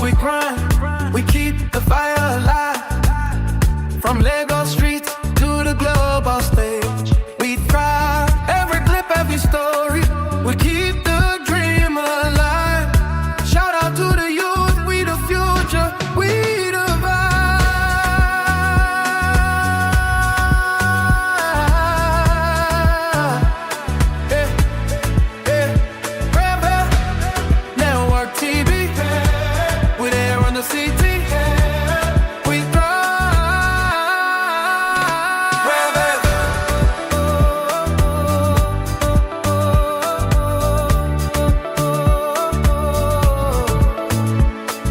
we grind, we keep the fire alive. From Lego streets to the global stage, we thrive. Every clip, every story, we keep the dream alive. Shout out to the youth, we the future, we the vibe. Yeah, yeah. Rebel Network TV, we there on the CT. We thrive. Rebel.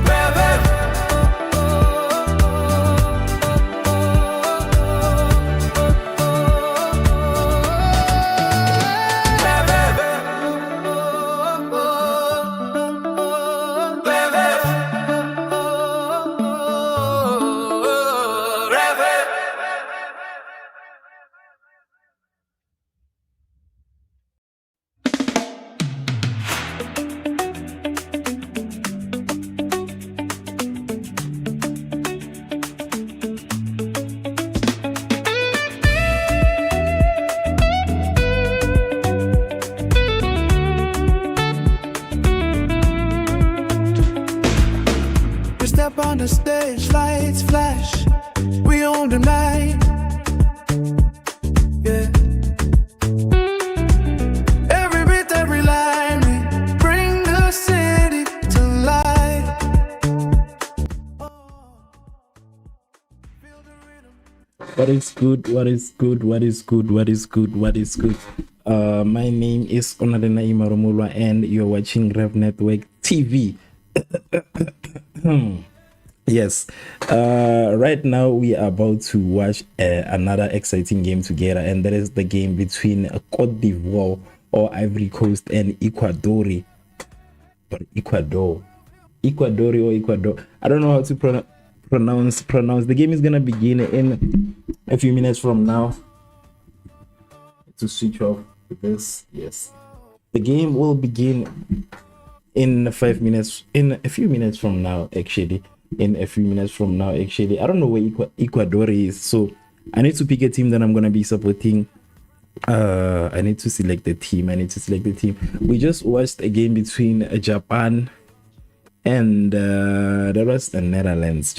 Rebel. We step on the stage, lights flash, we own the night. Yeah. Every beat, every line, we bring the city to life. What is good? What is good? What is good? What is good? What is good? My name is Onadena Imarumulwa and you're watching Rev Network TV. Yes, right now we are about to watch another exciting game together, and that is the game between Cote d'Ivoire or Ivory Coast and Ecuador. Or Ecuador. I don't know how to pronounce. The game is gonna begin in a few minutes from now. To switch off this, yes. The game will begin in 5 minutes, in a few minutes from now, actually. I don't know where Ecuador is, so I need to pick a team that I'm gonna be supporting. I need to select the team. We just watched a game between Japan and that was the Netherlands.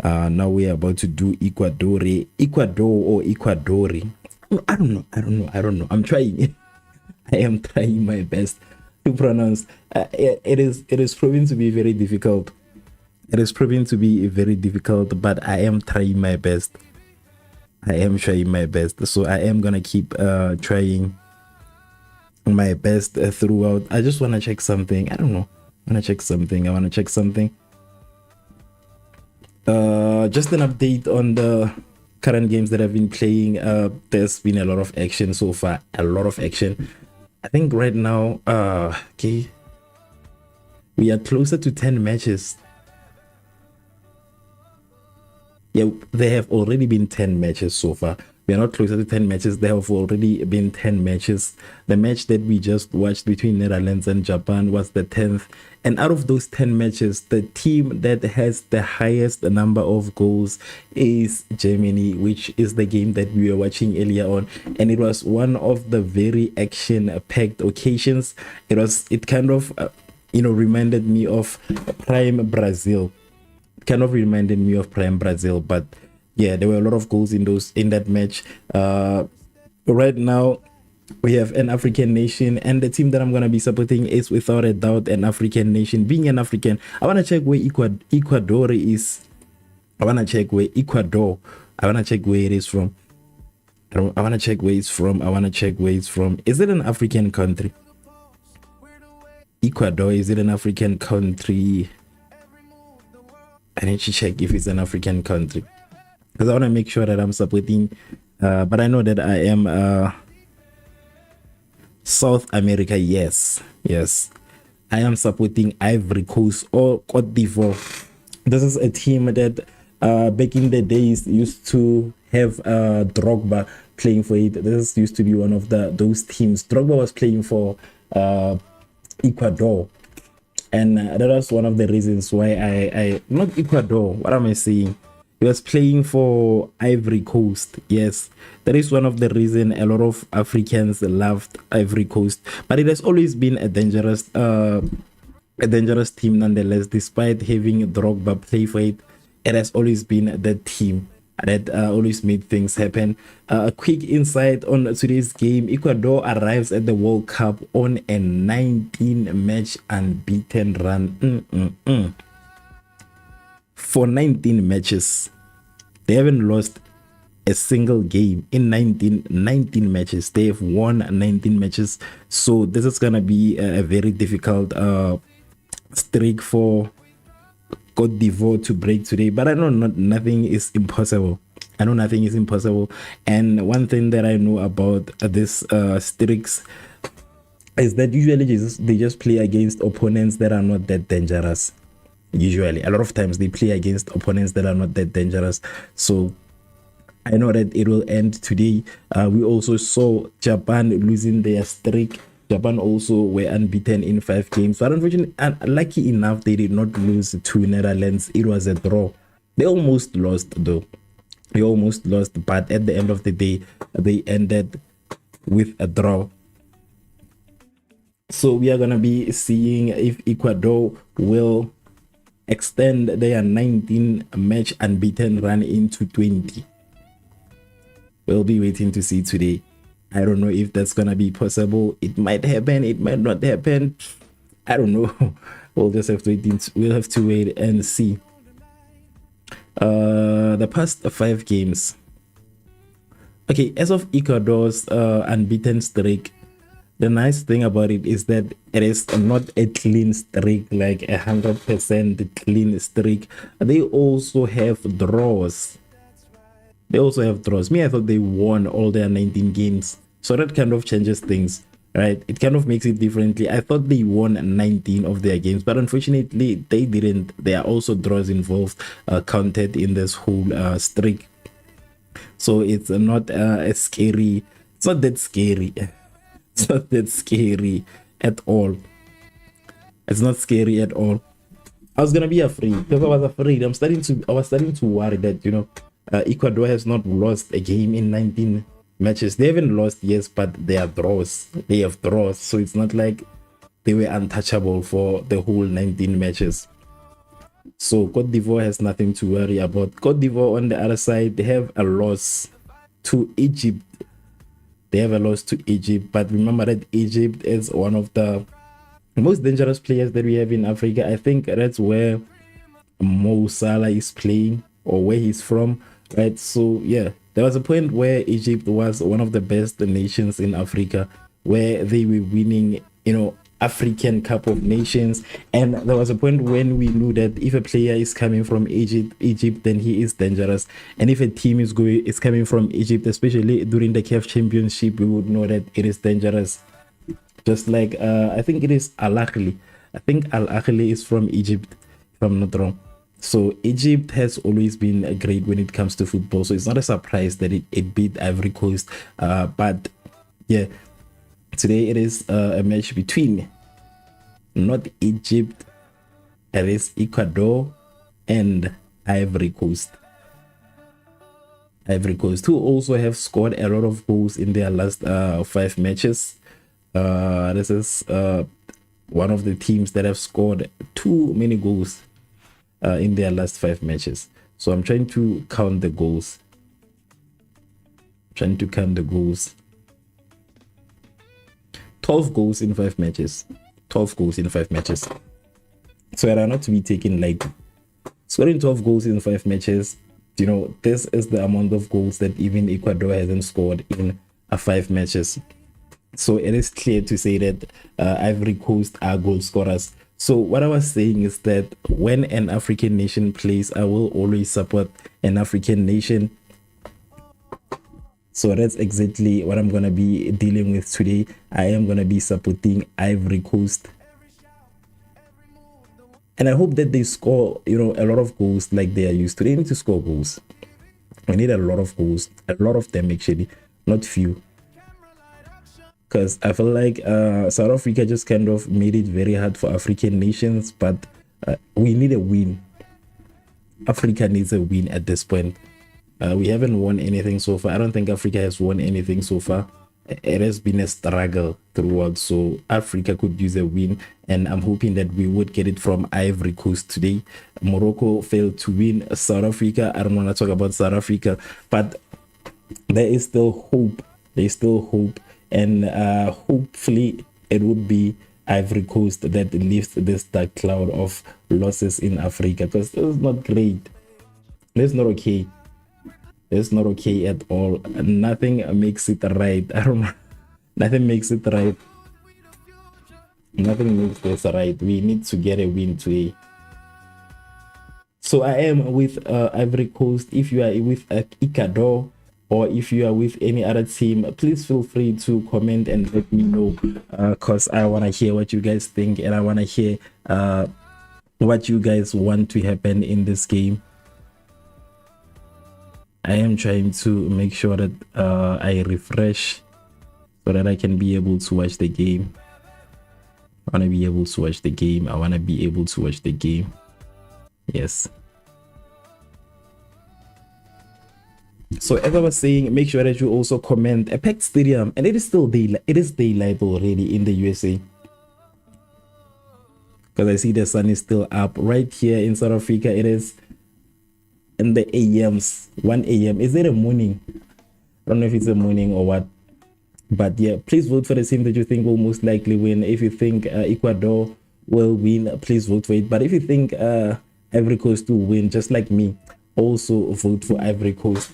Now we are about to do Ecuador or Ecuadori. I don't know. I'm trying. I am trying my best to pronounce. It is proving to be very difficult. But I am trying my best. So I am gonna keep trying my best throughout. I just want to check something. I don't know. I want to check something. Just an update on the current games that I've been playing. There's been a lot of action so far. I think right now, okay, we are closer to 10 matches. Yeah, there have already been 10 matches so far. We are not closer to 10 matches. There have already been 10 matches. The match that we just watched between Netherlands and Japan was the 10th. And out of those 10 matches, the team that has the highest number of goals is Germany, which is the game that we were watching earlier on. And it was one of the very action-packed occasions. It kind of, reminded me of Prime Brazil. But yeah, there were a lot of goals in that match. Right now we have an African nation, and the team that I'm gonna be supporting is without a doubt an African nation. Being an African, I want to check where Ecuador is. I want to check where it is from. I want to check where it's from. Is it an African country? Ecuador, is it an African country? I need to check if it's an African country, because I want to make sure that I'm supporting, but I know that I am South America. Yes, I am supporting Ivory Coast or Cote d'Ivoire. This is a team that back in the days used to have Drogba playing for it. This used to be one of those teams. Drogba was playing for Ecuador. And that was one of the reasons why I not Ecuador, what am I saying? He was playing for Ivory Coast. Yes, that is one of the reason a lot of Africans loved Ivory Coast. But it has always been a dangerous team nonetheless. Despite having Drogba play for it, it has always been that team that always made things happen. A quick insight on today's game: Ecuador arrives at the World Cup on a 19-match unbeaten run. For 19 matches, they haven't lost a single game in 19 matches. They have won 19 matches, so this is gonna be a very difficult streak for Cote d'Ivoire to break today. But I know nothing is impossible. I know nothing is impossible. And one thing that I know about this streaks is that usually they just play against opponents that are not that dangerous. Usually, a lot of times they play against opponents that are not that dangerous. So I know that it will end today. We also saw Japan losing their streak. Japan also were unbeaten in 5 games. But unfortunately, lucky enough, they did not lose to Netherlands. It was a draw. They almost lost though. They almost lost, but at the end of the day, they ended with a draw. So we are gonna be seeing if Ecuador will extend their 19-match unbeaten run into 20. We'll be waiting to see today. I don't know if that's gonna be possible. It might happen, it might not happen. I don't know. We'll just have to wait. We'll have to wait and see. The past 5 games. Okay, as of Ecuador's unbeaten streak, the nice thing about it is that it is not a clean streak, like 100% clean streak. They also have draws. Me, I thought they won all their 19 games. So that kind of changes things, right? It kind of makes it differently. I thought they won 19 of their games, but unfortunately they didn't. There are also draws involved, counted in this whole streak. So it's not as scary. It's not that scary. It's not that scary at all. It's not scary at all. I was gonna be afraid because I was afraid. I was starting to worry that, you know, Ecuador has not lost a game in 19 matches. They haven't lost, yes, but they are draws. They have draws, so it's not like they were untouchable for the whole 19 matches. So Cote d'Ivoire has nothing to worry about. Cote d'Ivoire on the other side, they have a loss to Egypt. They have a loss to Egypt, but remember that Egypt is one of the most dangerous players that we have in Africa. I think that's where Mo Salah is playing, or where he's from, right? So yeah, there was a point where Egypt was one of the best nations in Africa, where they were winning, you know, African Cup of Nations. And there was a point when we knew that if a player is coming from Egypt, then he is dangerous. And if a team is coming from Egypt, especially during the CAF Championship, we would know that it is dangerous. Just like I think it is Al Ahly. I think Al Ahly is from Egypt, if I'm not wrong. So Egypt has always been great when it comes to football. So it's not a surprise that it beat Ivory Coast. But yeah, today it is a match between not Egypt, it is Ecuador and Ivory Coast. Ivory Coast, who also have scored a lot of goals in their last 5 matches. This is one of the teams that have scored too many goals in their last 5 matches. So I'm trying to count the goals. 12 goals in 5 matches. 12 goals in 5 matches. So they are not to be taken lightly. Scoring 12 goals in 5 matches, you know, this is the amount of goals that even Ecuador hasn't scored in 5 matches. So it is clear to say that Ivory Coast are goal scorers. So what I was saying is that when an African nation plays, I will always support an African nation. So that's exactly what I'm going to be dealing with today. I am going to be supporting Ivory Coast. And I hope that they score, you know, a lot of goals like they are used to. They need to score goals. We need a lot of goals. A lot of them, actually. Not few. because I feel like South Africa just kind of made it very hard for African nations, but we need a win. Africa needs a win at this point. We haven't won anything so far. I don't think Africa has won anything so far. It has been a struggle throughout, so Africa could use a win, and I'm hoping that we would get it from Ivory Coast today. Morocco failed to win. South Africa, I don't want to talk about South Africa, but there is still hope. There's still hope, and hopefully it would be Ivory Coast that lifts this dark cloud of losses in Africa, because this is not great. This is not okay. It's not okay at all. Nothing makes it right. I don't know. Nothing makes it right. Nothing makes this right. We need to get a win today. So I am with Ivory Coast. If you are with ECUADOR, or if you are with any other team, please feel free to comment and let me know, because I want to hear what you guys think, and I want to hear what you guys want to happen in this game. I am trying to make sure that I refresh so that I can be able to watch the game. I want to be able to watch the game. I want to be able to watch the game. Yes. So as I was saying, make sure that you also comment a packed stadium, and it is still daylight. It is daylight already in the USA, because I see the sun is still up. Right here in South Africa, it is in the AMs, 1 a.m. Is it a morning? I don't know if it's a morning or what, but yeah, please vote for the team that you think will most likely win. If you think ECUADOR will win, please vote for it. But if you think Ivory Coast will win, just like me, also vote for Ivory Coast.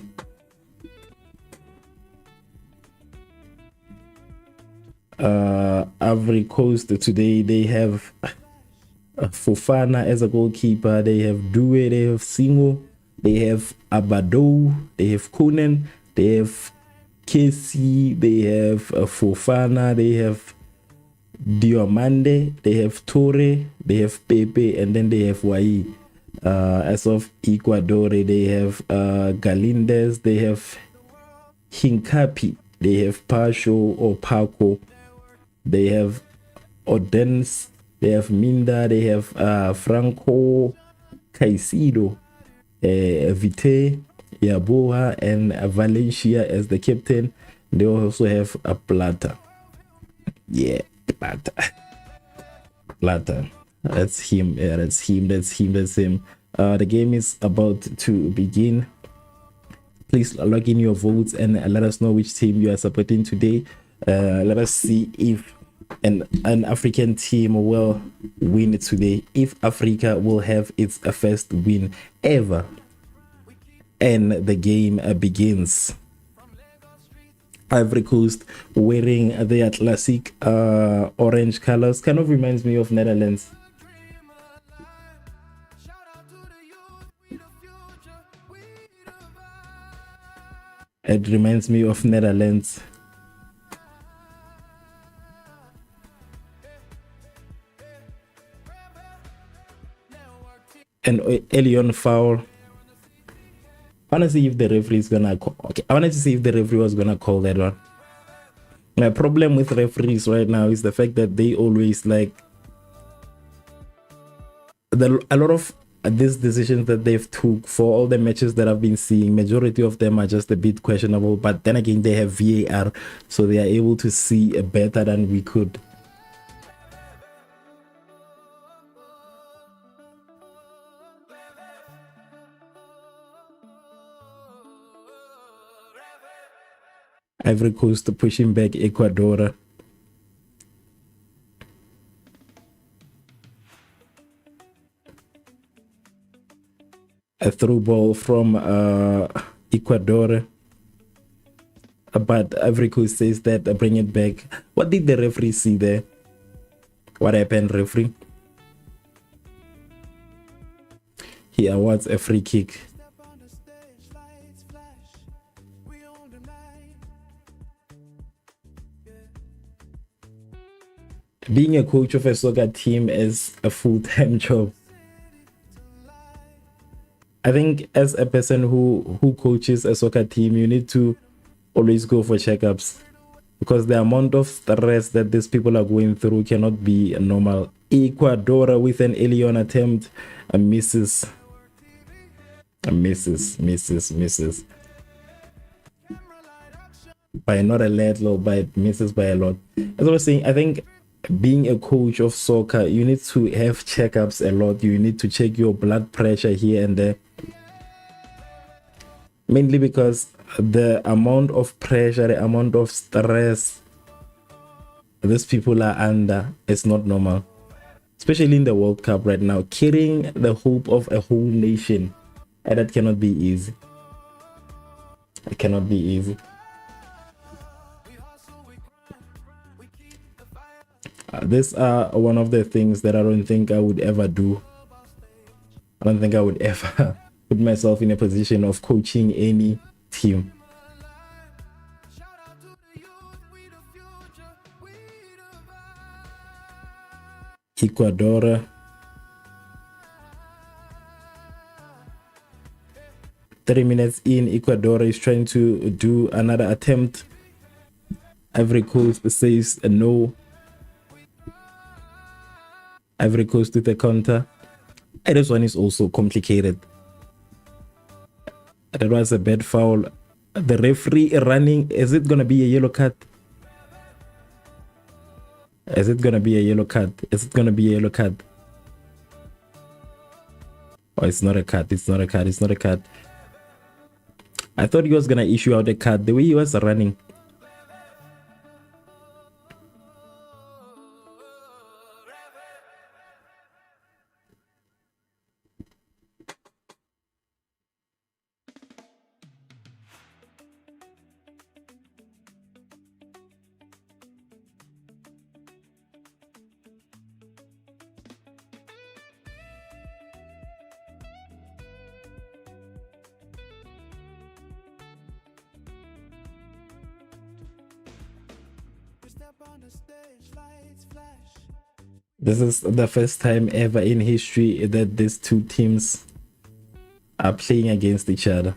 Ivory Coast today, they have Fofana as a goalkeeper, they have Due, they have Singo, they have Abado, they have Konen, they have Casey, they have Fofana, they have Diomande, they have Torre, they have Pepe, and then they have Wai. As of ECUADOR, they have Galindez, they have Hinkapi, they have Pacho or Paco, they have Odense, they have Minda, they have Franco Caicedo, Vite, Yaboa, and Valencia as the captain. They also have a Plata. Yeah, Plata. That's him. Yeah, that's him. The game is about to begin. Please log in your votes and let us know which team you are supporting today. Let us see if an African team will win today, if Africa will have its first win ever. And the game begins. Ivory Coast wearing their classic orange colors, kind of reminds me of Netherlands. It reminds me of Netherlands. And Elion foul. I want to see if the referee is gonna call. Okay, I wanted to see if the referee was gonna call that one. My problem with referees right now is the fact that they always like a lot of these decisions that they've took for all the matches that I've been seeing. Majority of them are just a bit questionable, but then again, they have VAR, so they are able to see better than we could. Ivory Coast pushing back ECUADOR. A through ball from ECUADOR, but Ivory Coast says that bring it back. What did the referee see there? What happened, referee? He awards a free kick. Being a coach of a soccer team is a full-time job. I think as a person who coaches a soccer team, you need to always go for checkups. because the amount of stress that these people are going through cannot be normal. Ecuador with an early on attempt, misses, misses by not a little, but misses by a lot. As I was saying, I think being a coach of soccer, you need to have checkups a lot. You need to check your blood pressure here and there, mainly because the amount of pressure, the amount of stress these people are under is not normal, especially in the World Cup right now, carrying the hope of a whole nation, and that cannot be easy. It cannot be easy. These are one of the things that I don't think I would ever do. I don't think I would ever put myself in a position of coaching any team. Ecuador, 3 minutes in, Ecuador is trying to do another attempt. Ivory Coast says no. Ivory Coast with a counter. And this one is also complicated. That was a bad foul. The referee running. Is it gonna be a yellow card? Is it gonna be a yellow card? Is it gonna be a yellow card? Oh, it's not a card. It's not a card. It's not a card. I thought he was gonna issue out a card the way he was running. This is the first time ever in history that these two teams are playing against each other.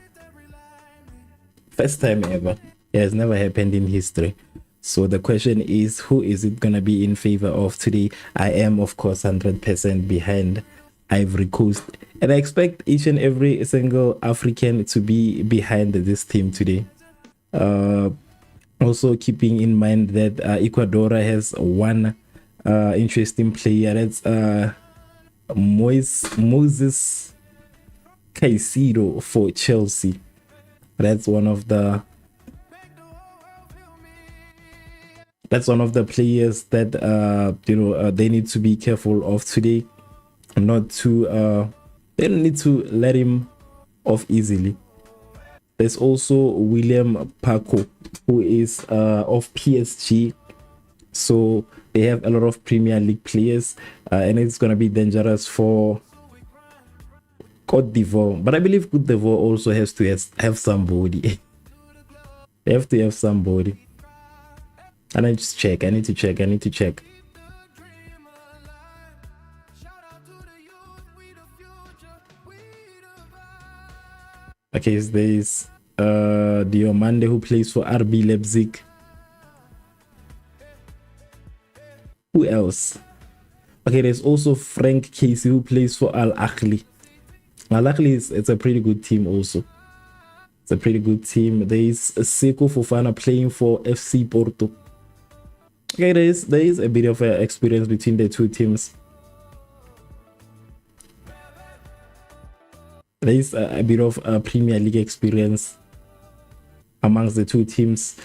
First time ever. It has never happened in history. So the question is, who is it going to be in favor of today? I am, of course, 100% behind Ivory Coast. And I expect each and every single African to be behind this team today. Also keeping in mind that Ecuador has one interesting player. That's Moses Caicedo for Chelsea. That's one of the players that they need to be careful of today. Not to they don't need to let him off easily. There's also William Paco, who is of PSG. So they have a lot of Premier League players, and it's going to be dangerous for Cote d'Ivoire. But I believe Cote d'Ivoire also has to have somebody. They have to have somebody. And I just check. I need to check. Okay, so there's Diomande, who plays for RB Leipzig. Who else? Okay, there's also Frank Casey, who plays for Al Ahly. Al Ahly it's a pretty good team also. It's a pretty good team. There's Seko Fofana playing for FC Porto. Okay, there is a bit of experience between the two teams. There is a bit of Premier League experience amongst the two teams.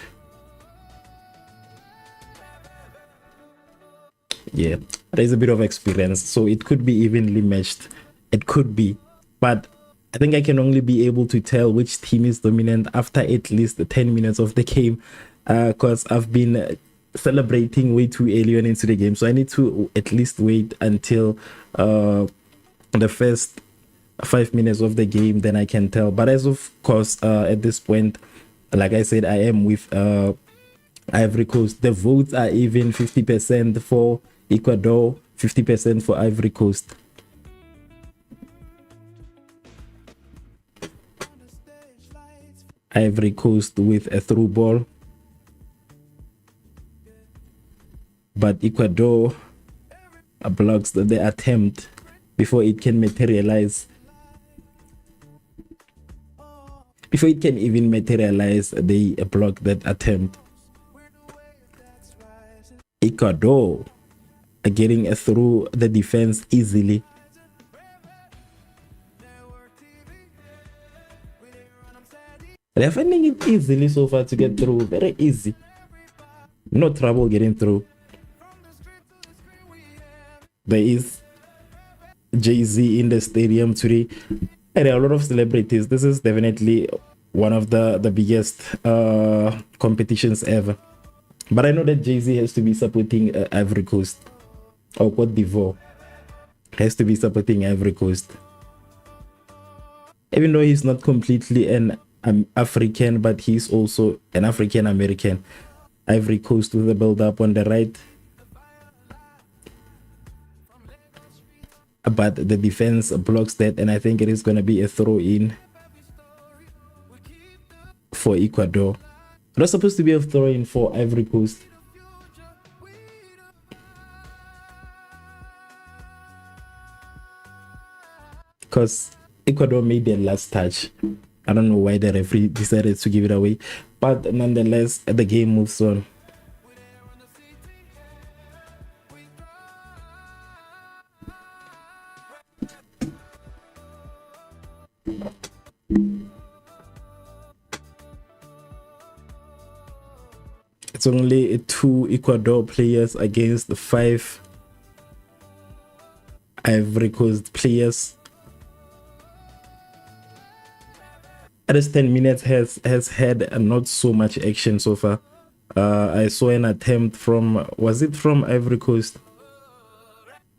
Yeah, there is a bit of experience, so it could be evenly matched. It could be, but I think I can only be able to tell which team is dominant after at least 10 minutes of the game, because I've been celebrating way too early on into the game, so I need to at least wait until the first 5 minutes of the game, then I can tell. But as of course, at this point, like I said, I am with Ivory Coast. The votes are even 50% for Ecuador, 50% for Ivory Coast. Ivory Coast with a through ball. but Ecuador blocks the attempt before it can materialize. Before it can even materialize, they block that attempt. Ecuador are getting through the defense easily. They're finding it easily so far to get through. Very easy. No trouble getting through. There is Jay-Z in the stadium today. And there are a lot of celebrities. This is definitely one of the biggest competitions ever. But I know that Jay-Z has to be supporting Ivory Coast. Or Cote d'Ivoire. Has to be supporting Ivory Coast. Even though he's not completely an African, but he's also an African American. Ivory Coast with the build up on the right, but the defense blocks that, and I think it is going to be a throw in for Ecuador. It was supposed to be a throw in for Ivory Coast. Because Ecuador made their last touch. I don't know why the referee decided to give it away, but nonetheless, the game moves on. It's only 2 Ecuador players against 5 Ivory Coast players. This 10 minutes has had not so much action so far. I saw an attempt from, was it from Ivory Coast?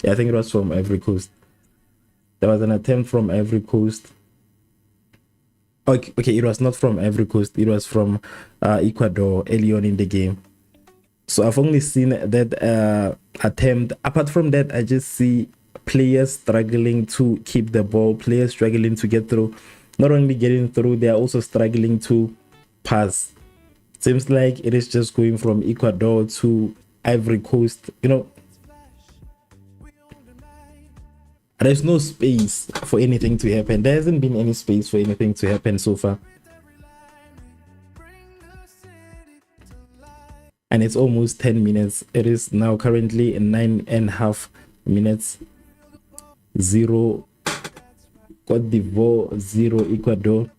Yeah, I think it was from Ivory Coast. There was an attempt from Ivory Coast. Okay, it was not from Ivory Coast. It was from Ecuador early on in the game. So I've only seen that attempt. Apart from that, I just see players struggling to keep the ball, players struggling to get through. Not only getting through, they are also struggling to pass. Seems like it is just going from Ecuador to Ivory Coast. You know, there's no space for anything to happen. There hasn't been any space for anything to happen so far. And it's almost 10 minutes. It is now currently 9.5 minutes. 0 Cote d'Ivoire, 0 Ecuador.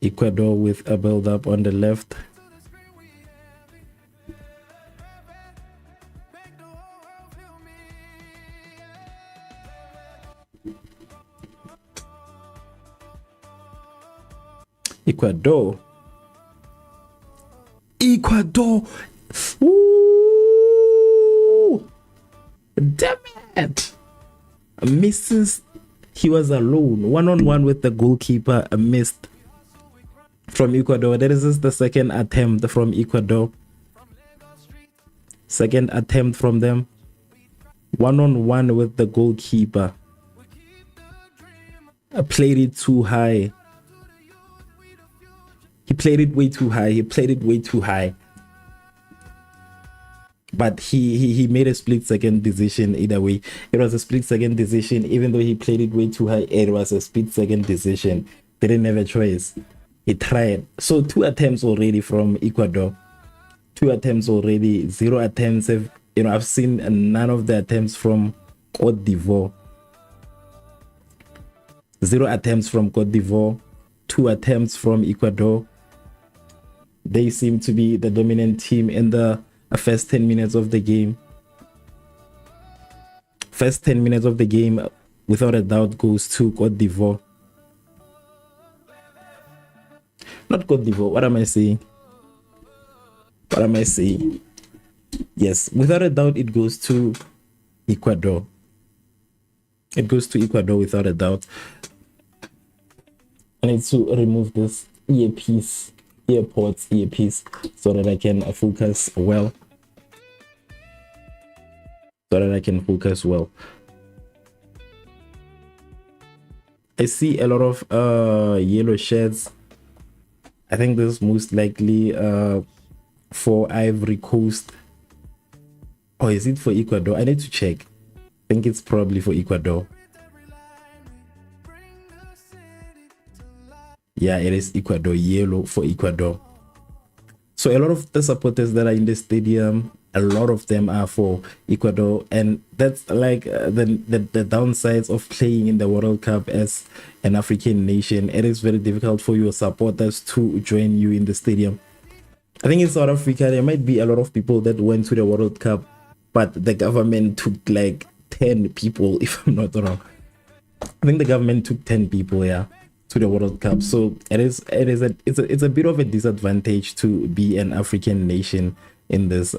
Ecuador with a build up on the left. Ecuador. Ooh, damn it. Misses. He was alone, 1-on-1 with the goalkeeper. Missed from Ecuador. That is the second attempt from Ecuador. Second attempt from them. 1-on-1 with the goalkeeper. I played it too high. He played it way too high. But he made a split-second decision either way. It was a split-second decision. Even though he played it way too high, it was a split-second decision. They didn't have a choice. He tried. So 2 attempts already from Ecuador. 2 attempts already. 0 attempts. I've seen none of the attempts from Cote d'Ivoire. 0 attempts from Cote d'Ivoire. 2 attempts from Ecuador. They seem to be the dominant team in the first 10 minutes of the game. First 10 minutes of the game, without a doubt, goes to Cote d'Ivoire. Not Cote d'Ivoire. What am I saying? Yes, without a doubt, it goes to Ecuador. It goes to Ecuador without a doubt. I need to remove this earpiece so that I can focus well. I see a lot of yellow shirts. I think this is most likely for Ivory Coast. Or is it for Ecuador? I need to check. I think it's probably for Ecuador. Yeah, it is Ecuador. Yellow for Ecuador. So a lot of the supporters that are in the stadium, a lot of them are for Ecuador, and that's like the downsides of playing in the World Cup as an African nation. It is very difficult for your supporters to join you in the stadium. I think in South Africa there might be a lot of people that went to the World Cup, but the government took like 10 people, if I'm not wrong. I think the government took 10 people, yeah, to the World Cup. So it's a bit of a disadvantage to be an African nation in this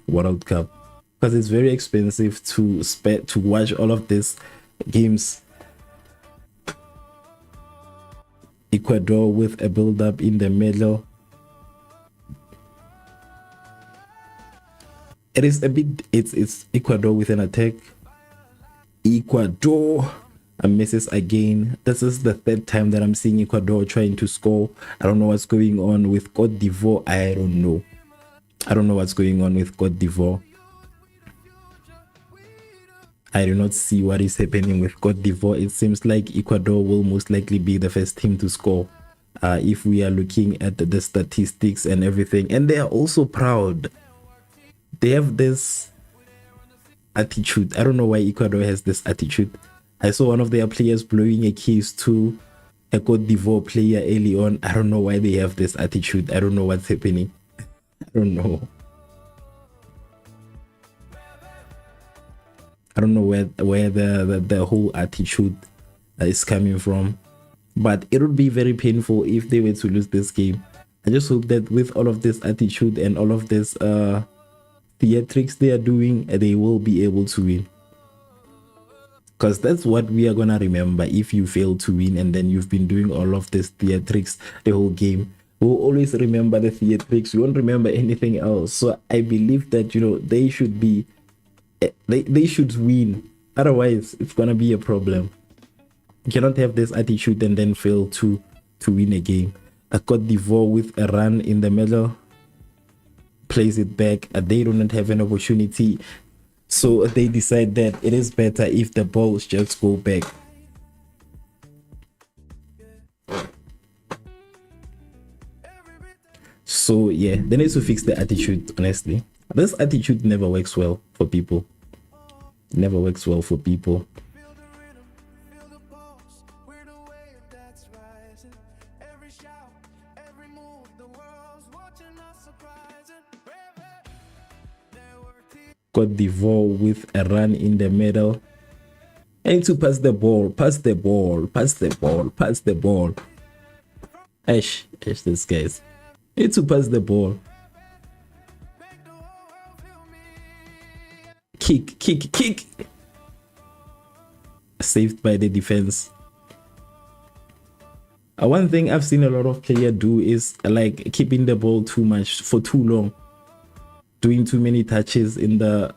World Cup, because it's very expensive to watch all of these games. Ecuador with a build up in the middle. It is a bit, it's Ecuador with an attack. Ecuador misses again. This is the third time that I'm seeing Ecuador trying to score. I don't know what's going on with Cote d'Ivoire. I don't know what's going on with Cote d'Ivoire. I do not see what is happening with Cote d'Ivoire. It seems like Ecuador will most likely be the first team to score if we are looking at the statistics and everything. And they are also proud. They have this attitude. I don't know why Ecuador has this attitude. I saw one of their players blowing a kiss to a Cote d'Ivoire player early on. I don't know why they have this attitude. I don't know what's happening. I don't know. I don't know where the whole attitude is coming from. But it would be very painful if they were to lose this game. I just hope that with all of this attitude and all of this theatrics they are doing, they will be able to win, because that's what we are gonna remember. If you fail to win and then you've been doing all of this theatrics the whole game, we'll always remember the theatrics. We won't remember anything else. So I believe that, you know, they should be they should win, otherwise it's gonna be a problem. You cannot have this attitude and then fail to win a game. A Cote d'Ivoire with a run in the middle, plays it back. They do not have an opportunity, so they decide that it is better if the balls just go back. So yeah, they need to fix the attitude. Honestly, this attitude never works well for people. Never works well for people. Cote d'Ivoire with a run in the middle. And to pass the ball, pass the ball, pass the ball, pass the ball. Ash, this guys. Need to pass the ball. Kick, kick, kick. Saved by the defense. One thing I've seen a lot of players do is like keeping the ball too much for too long, doing too many touches in the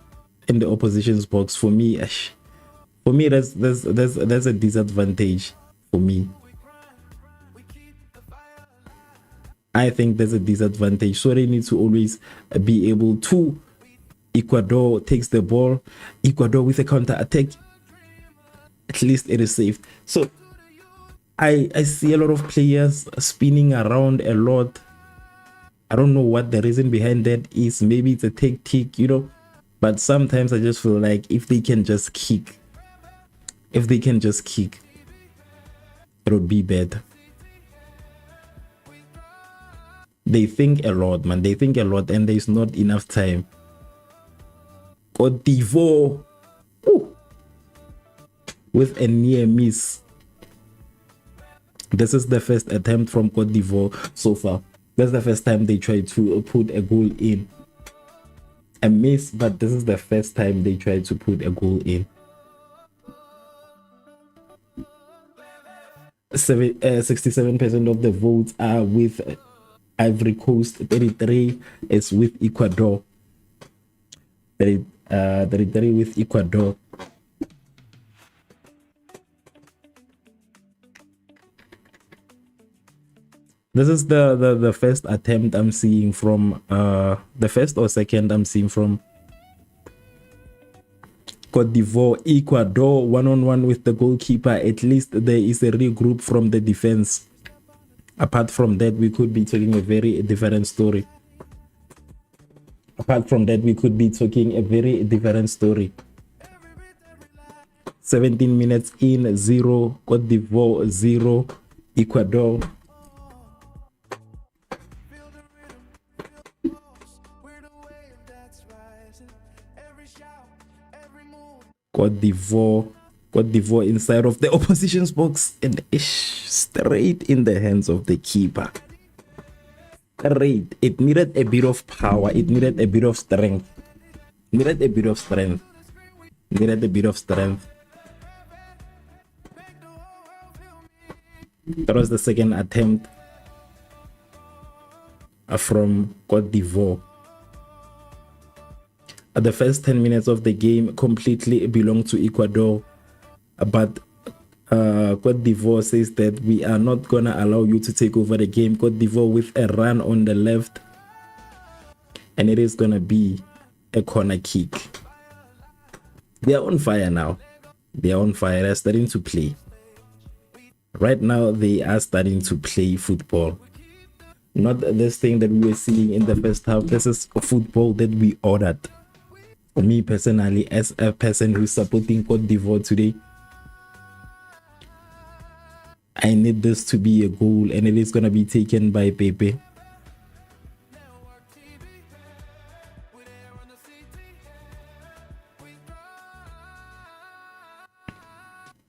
opposition's box. For me, that's a disadvantage for me. I think there's a disadvantage. So they need to always be able to. Ecuador takes the ball. Ecuador with a counter attack. At least it is safe. So I see a lot of players spinning around a lot. I don't know what the reason behind that is. Maybe it's a tactic, you know. But sometimes I just feel like if they can just kick, it would be better. They think a lot, man. They think a lot, and there's not enough time. Cote d'Ivoire with a near miss. This is the first attempt from Cote d'Ivoire so far. That's the first time they tried to put a goal in. A miss, but this is the first time they tried to put a goal in. 67% of the votes are with Ivory Coast. 33 is with Ecuador. 33 with Ecuador. This is the first attempt I'm seeing from the first or second I'm seeing from Cote d'Ivoire. Ecuador one-on-one with the goalkeeper. At least there is a regroup from the defense. Apart from that, we could be talking a very different story. 17 minutes in, 0 Cote d'Ivoire, 0 Ecuador. Cote d'Ivoire inside of the opposition's box and straight in the hands of the keeper. Great. It needed a bit of power. It needed a bit of strength. That was the second attempt from Cote d'Ivoire. The first 10 minutes of the game completely belonged to Ecuador, but Cote d'Ivoire says that we are not gonna allow you to take over the game. Cote d'Ivoire with a run on the left, and it is gonna be a corner kick. They are on fire now. They're starting to play. Right now, they are starting to play football. Not this thing that we were seeing in the first half. This is football that we ordered. For me personally, as a person who's supporting Cote d'Ivoire today, I need this to be a goal, and it is going to be taken by Pepe.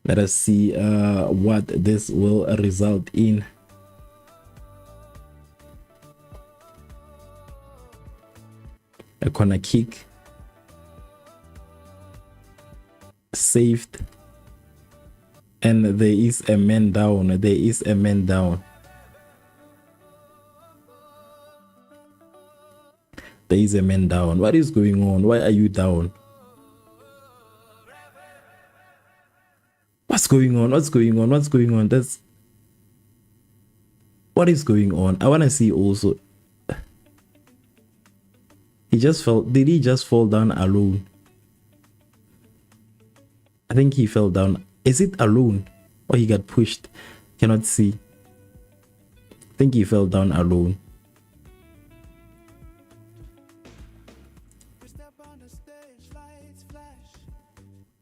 Let us see what this will result in. A corner kick. Saved. And there is a man down. What is going on? Why are you down? What's going on? What is going on? I want to see also. He just fell. Did he just fall down alone? I think he fell down. Is it alone or he got pushed? Cannot see. I think he fell down alone.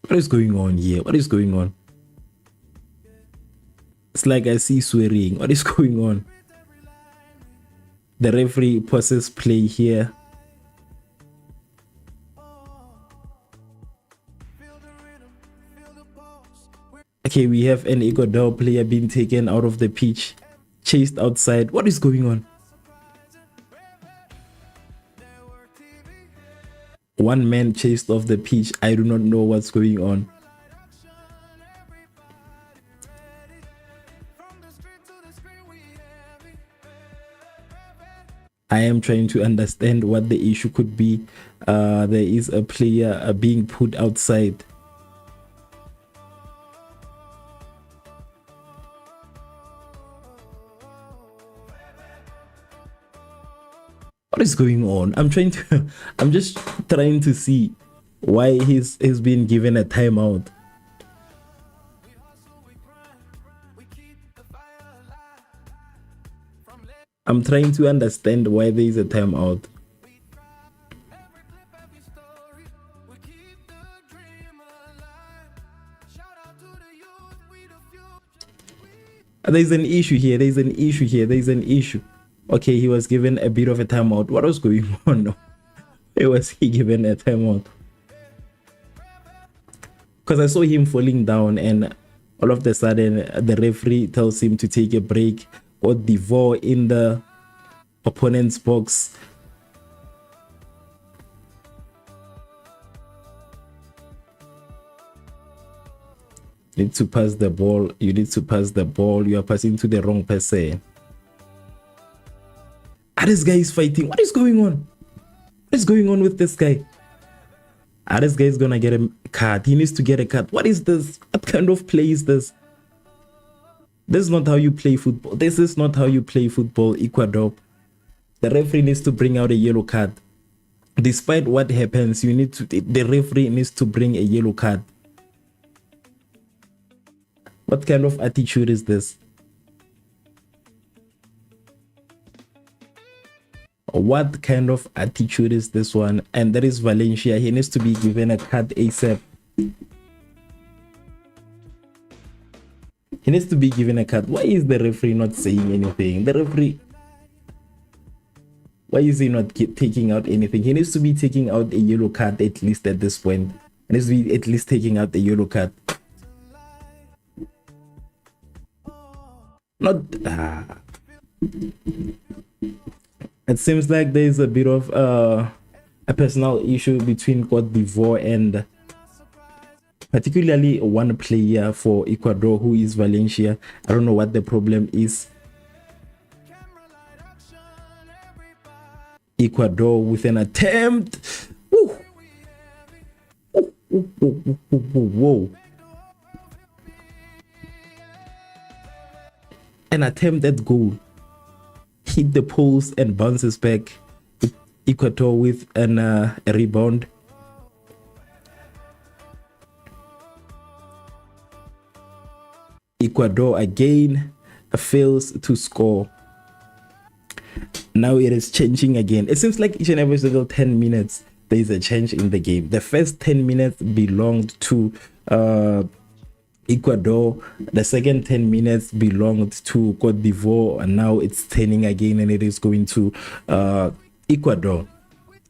What is going on here? It's like I see swearing. What is going on? The referee pauses play here. Okay, we have an Ecuador player being taken out of the pitch, chased outside. What is going on? One man chased off the pitch. I do not know what's going on. I am trying to understand what the issue could be. There is a player being put outside. What is going on? I'm just trying to see why he's been given a timeout. I'm trying to understand why there is a timeout. There's an issue here. Okay, he was given a bit of a timeout. What was going on? Why was he given a timeout? Because I saw him falling down, and all of a sudden the referee tells him to take a break. Cote d'Ivoire in the opponent's box. You need to pass the ball. You are passing to the wrong person. This guy is fighting. What is going on? What is going on with this guy? This guy is gonna get a cut. He needs to get a cut. What is this? What kind of play is this? This is not how you play football. This is not how you play football, Ecuador. The referee needs to bring out a yellow card. Despite what happens, the referee needs to bring a yellow card. What kind of attitude is this? What kind of attitude is this one? And that is Valencia. He needs to be given a card ASAP. He needs to be given a card. Why is the referee not saying anything? The referee, why is he not taking out anything? He needs to be taking out a yellow card at least at this point. He needs to be at least taking out the yellow card. Not it seems like there is a bit of a personal issue between Cote d'Ivoire and particularly one player for Ecuador, who is Valencia. I don't know what the problem is. Ecuador with an attempt. Woo. Whoa. An attempt at goal. Hit the post and bounces back. Ecuador with a rebound. Ecuador again fails to score. Now it is changing again. It seems like each and every single 10 minutes there is a change in the game. The first 10 minutes belonged to Ecuador. The second 10 minutes belonged to Cote d'Ivoire, and now it's turning again and it is going to Ecuador.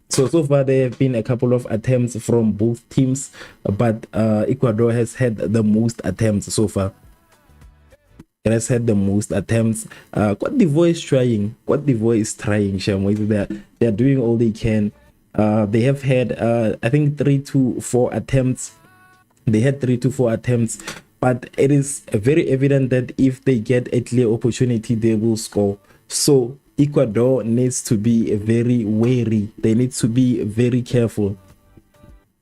So far there have been a couple of attempts from both teams, but Ecuador has had the most attempts so far. It has had the most attempts. Cote d'Ivoire is trying. Cote d'Ivoire is trying, Shamwe. They're doing all they can. They have had I think 3 to 4 attempts. They had 3 to 4 attempts, but it is very evident that if they get a clear opportunity, they will score. So Ecuador needs to be very wary. They need to be very careful.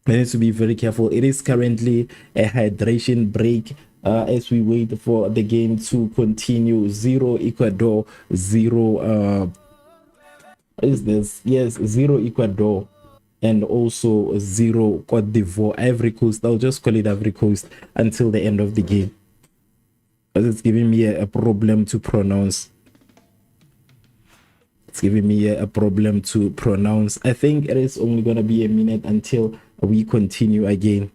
They need to be very careful. It is currently a hydration break as we wait for the game to continue. 0 Ecuador, 0 what is this? Yes, 0 Ecuador and also 0 Cote d'Ivoire. Ivory Coast, I'll just call it Ivory Coast until the end of the game, because it's giving me a problem to pronounce. It's giving me a problem to pronounce. I think it is only gonna be a minute until we continue again.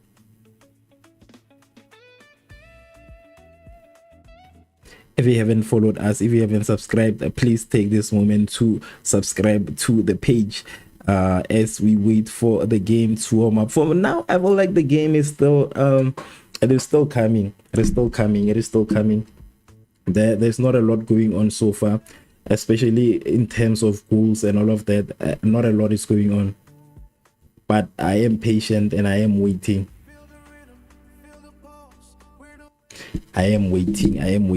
If you haven't followed us, if you haven't subscribed, please take this moment to subscribe to the page as we wait for the game to warm up. For now, I feel like the game is still it is still coming. It is still coming. It is still coming. There's not a lot going on so far, especially in terms of goals and all of that. Not a lot is going on, but I am patient and I am waiting. I am waiting. I am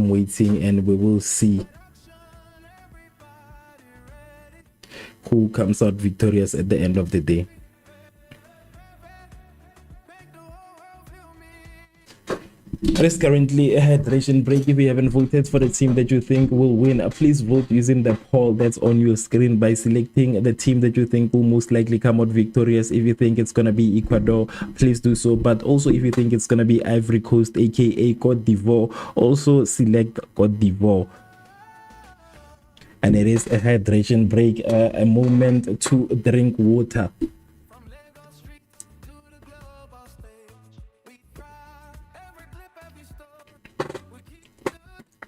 waiting, and we will see who comes out victorious at the end of the day. There is currently a hydration break. If you haven't voted for the team that you think will win, please vote using the poll that's on your screen by selecting the team that you think will most likely come out victorious. If you think it's going to be Ecuador, please do so. But also if you think it's going to be Ivory Coast, aka Cote d'Ivoire, also select Cote d'Ivoire. And it is a hydration break, a moment to drink water.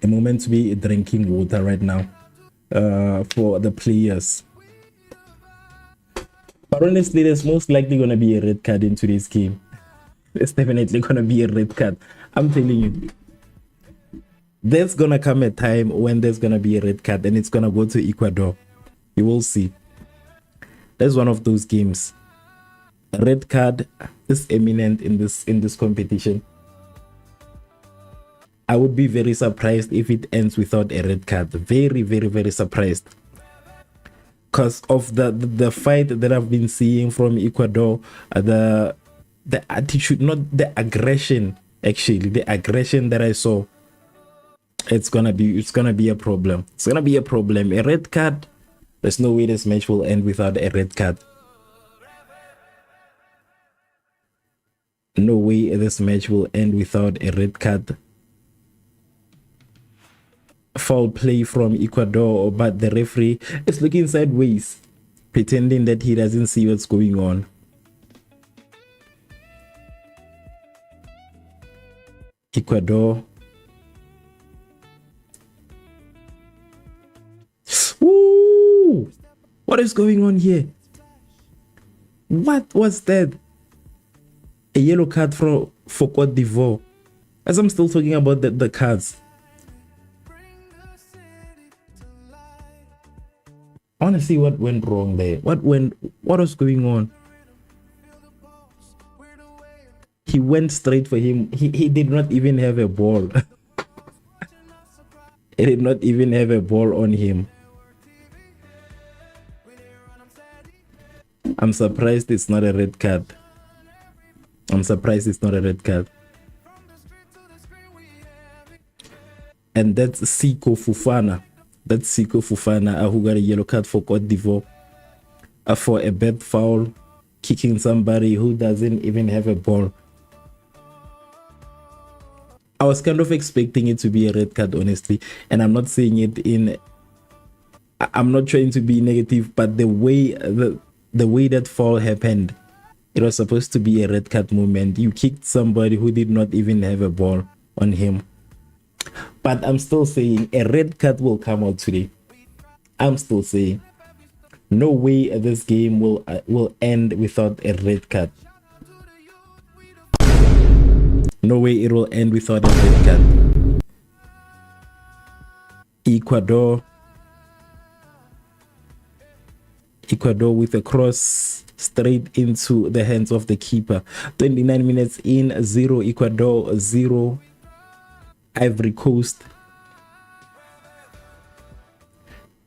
A moment to be drinking water right now for the players. But honestly, there's most likely going to be a red card in today's game. There's definitely going to be a red card. I'm telling you. There's going to come a time when there's going to be a red card and it's going to go to Ecuador. You will see. That's one of those games. A red card is imminent in this competition. I would be very surprised if it ends without a red card. Very, very, very surprised. because of the fight that I've been seeing from Ecuador, the attitude, not the aggression, actually the aggression that I saw. It's gonna be a problem. It's gonna be a problem. A red card. There's no way this match will end without a red card. No way this match will end without a red card. Foul play from Ecuador, but the referee is looking sideways, pretending that he doesn't see what's going on. Ecuador. Ooh, what is going on here? What was that? A yellow card for Cote d'Ivoire. As I'm still talking about the cards, I want to see what went wrong there. What was going on? He went straight for him. He did not even have a ball. He did not even have a ball on him. I'm surprised it's not a red card. I'm surprised it's not a red card. And that's Siko Fofana. That's Siko Fofana who got a yellow card for Cote d'Ivoire for a bad foul, kicking somebody who doesn't even have a ball. I was kind of expecting it to be a red card, honestly, and I'm not saying it in, I'm not trying to be negative, but the way that foul happened, it was supposed to be a red card moment. You kicked somebody who did not even have a ball on him. But I'm still saying a red card will come out today. I'm still saying no way this game will end without a red card. No way it will end without a red card. Ecuador with a cross straight into the hands of the keeper. 29 minutes in, 0 Ecuador, 0 Ivory Coast.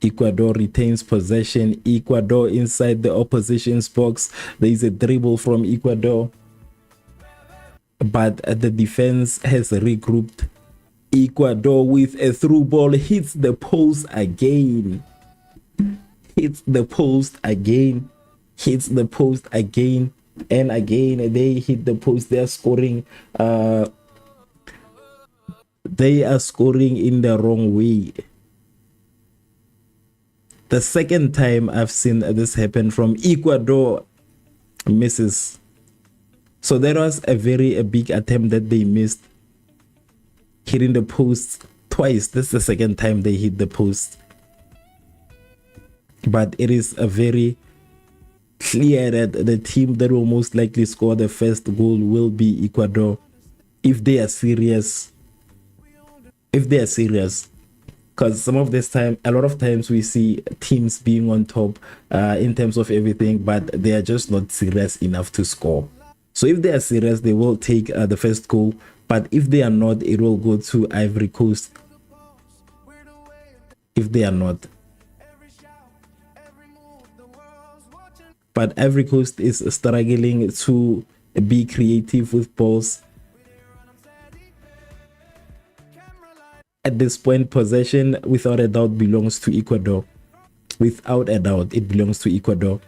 Ecuador retains possession. Ecuador inside the opposition's box. There is a dribble from Ecuador, but the defense has regrouped. Ecuador with a through ball hits the post again. Hits the post again. Hits the post again and again. They hit the post. They are scoring. They are scoring in the wrong way. The second time I've seen this happen from Ecuador misses. So that was a big attempt that they missed, hitting the post twice. This is the second time they hit the post. But it is a very clear that the team that will most likely score the first goal will be Ecuador, if they are serious. If they are serious. Because some of this time, a lot of times we see teams being on top in terms of everything, but they are just not serious enough to score. So if they are serious, they will take the first goal. But if they are not, it will go to Ivory Coast. If they are not. But Ivory Coast is struggling to be creative with balls. At this point, possession without a doubt belongs to Ecuador. Without a doubt, it belongs to Ecuador.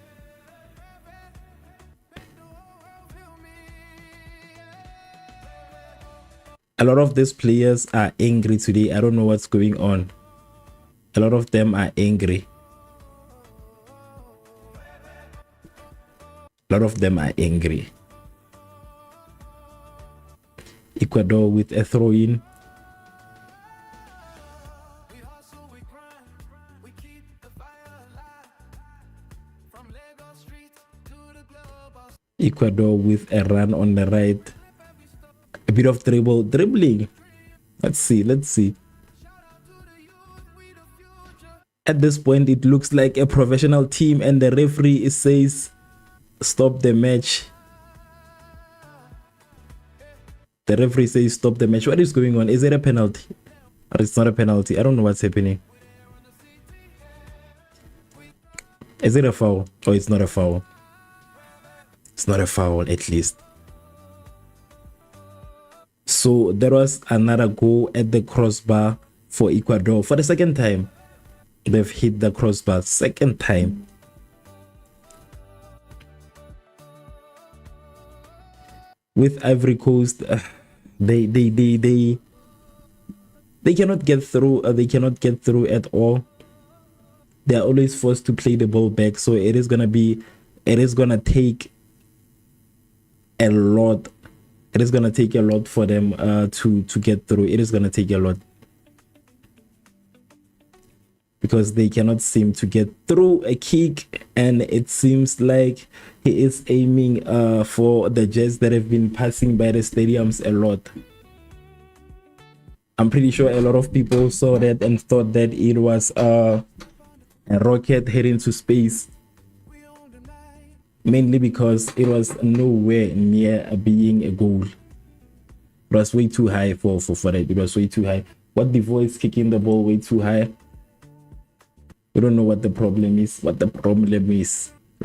A lot of these players are angry today. I don't know what's going on. A lot of them are angry. A lot of them are angry. Ecuador with a throw-in. Ecuador with a run on the right. A bit of dribbling. Let's see. At this point, it looks like a professional team, and the referee says, stop the match. The referee says, stop the match. What is going on? Is it a penalty? Or it's not a penalty? I don't know what's happening. Is it a foul? Or it's not a foul? It's not a foul, at least. So there was another goal at the crossbar for Ecuador. For the second time, they've hit the crossbar. Second time. With Ivory Coast, they cannot get through. They cannot get through at all. They are always forced to play the ball back. So it is gonna take a lot. It is gonna take a lot for them to get through. It is gonna take a lot, because they cannot seem to get through a kick, and it seems like he is aiming for the jets that have been passing by the stadiums a lot. I'm pretty sure a lot of people saw that and thought that it was a rocket heading to space, mainly because it was nowhere near being a goal. It was way too high for that. It was way too high. What the voice kicking the ball way too high. We don't know what the problem is. I don't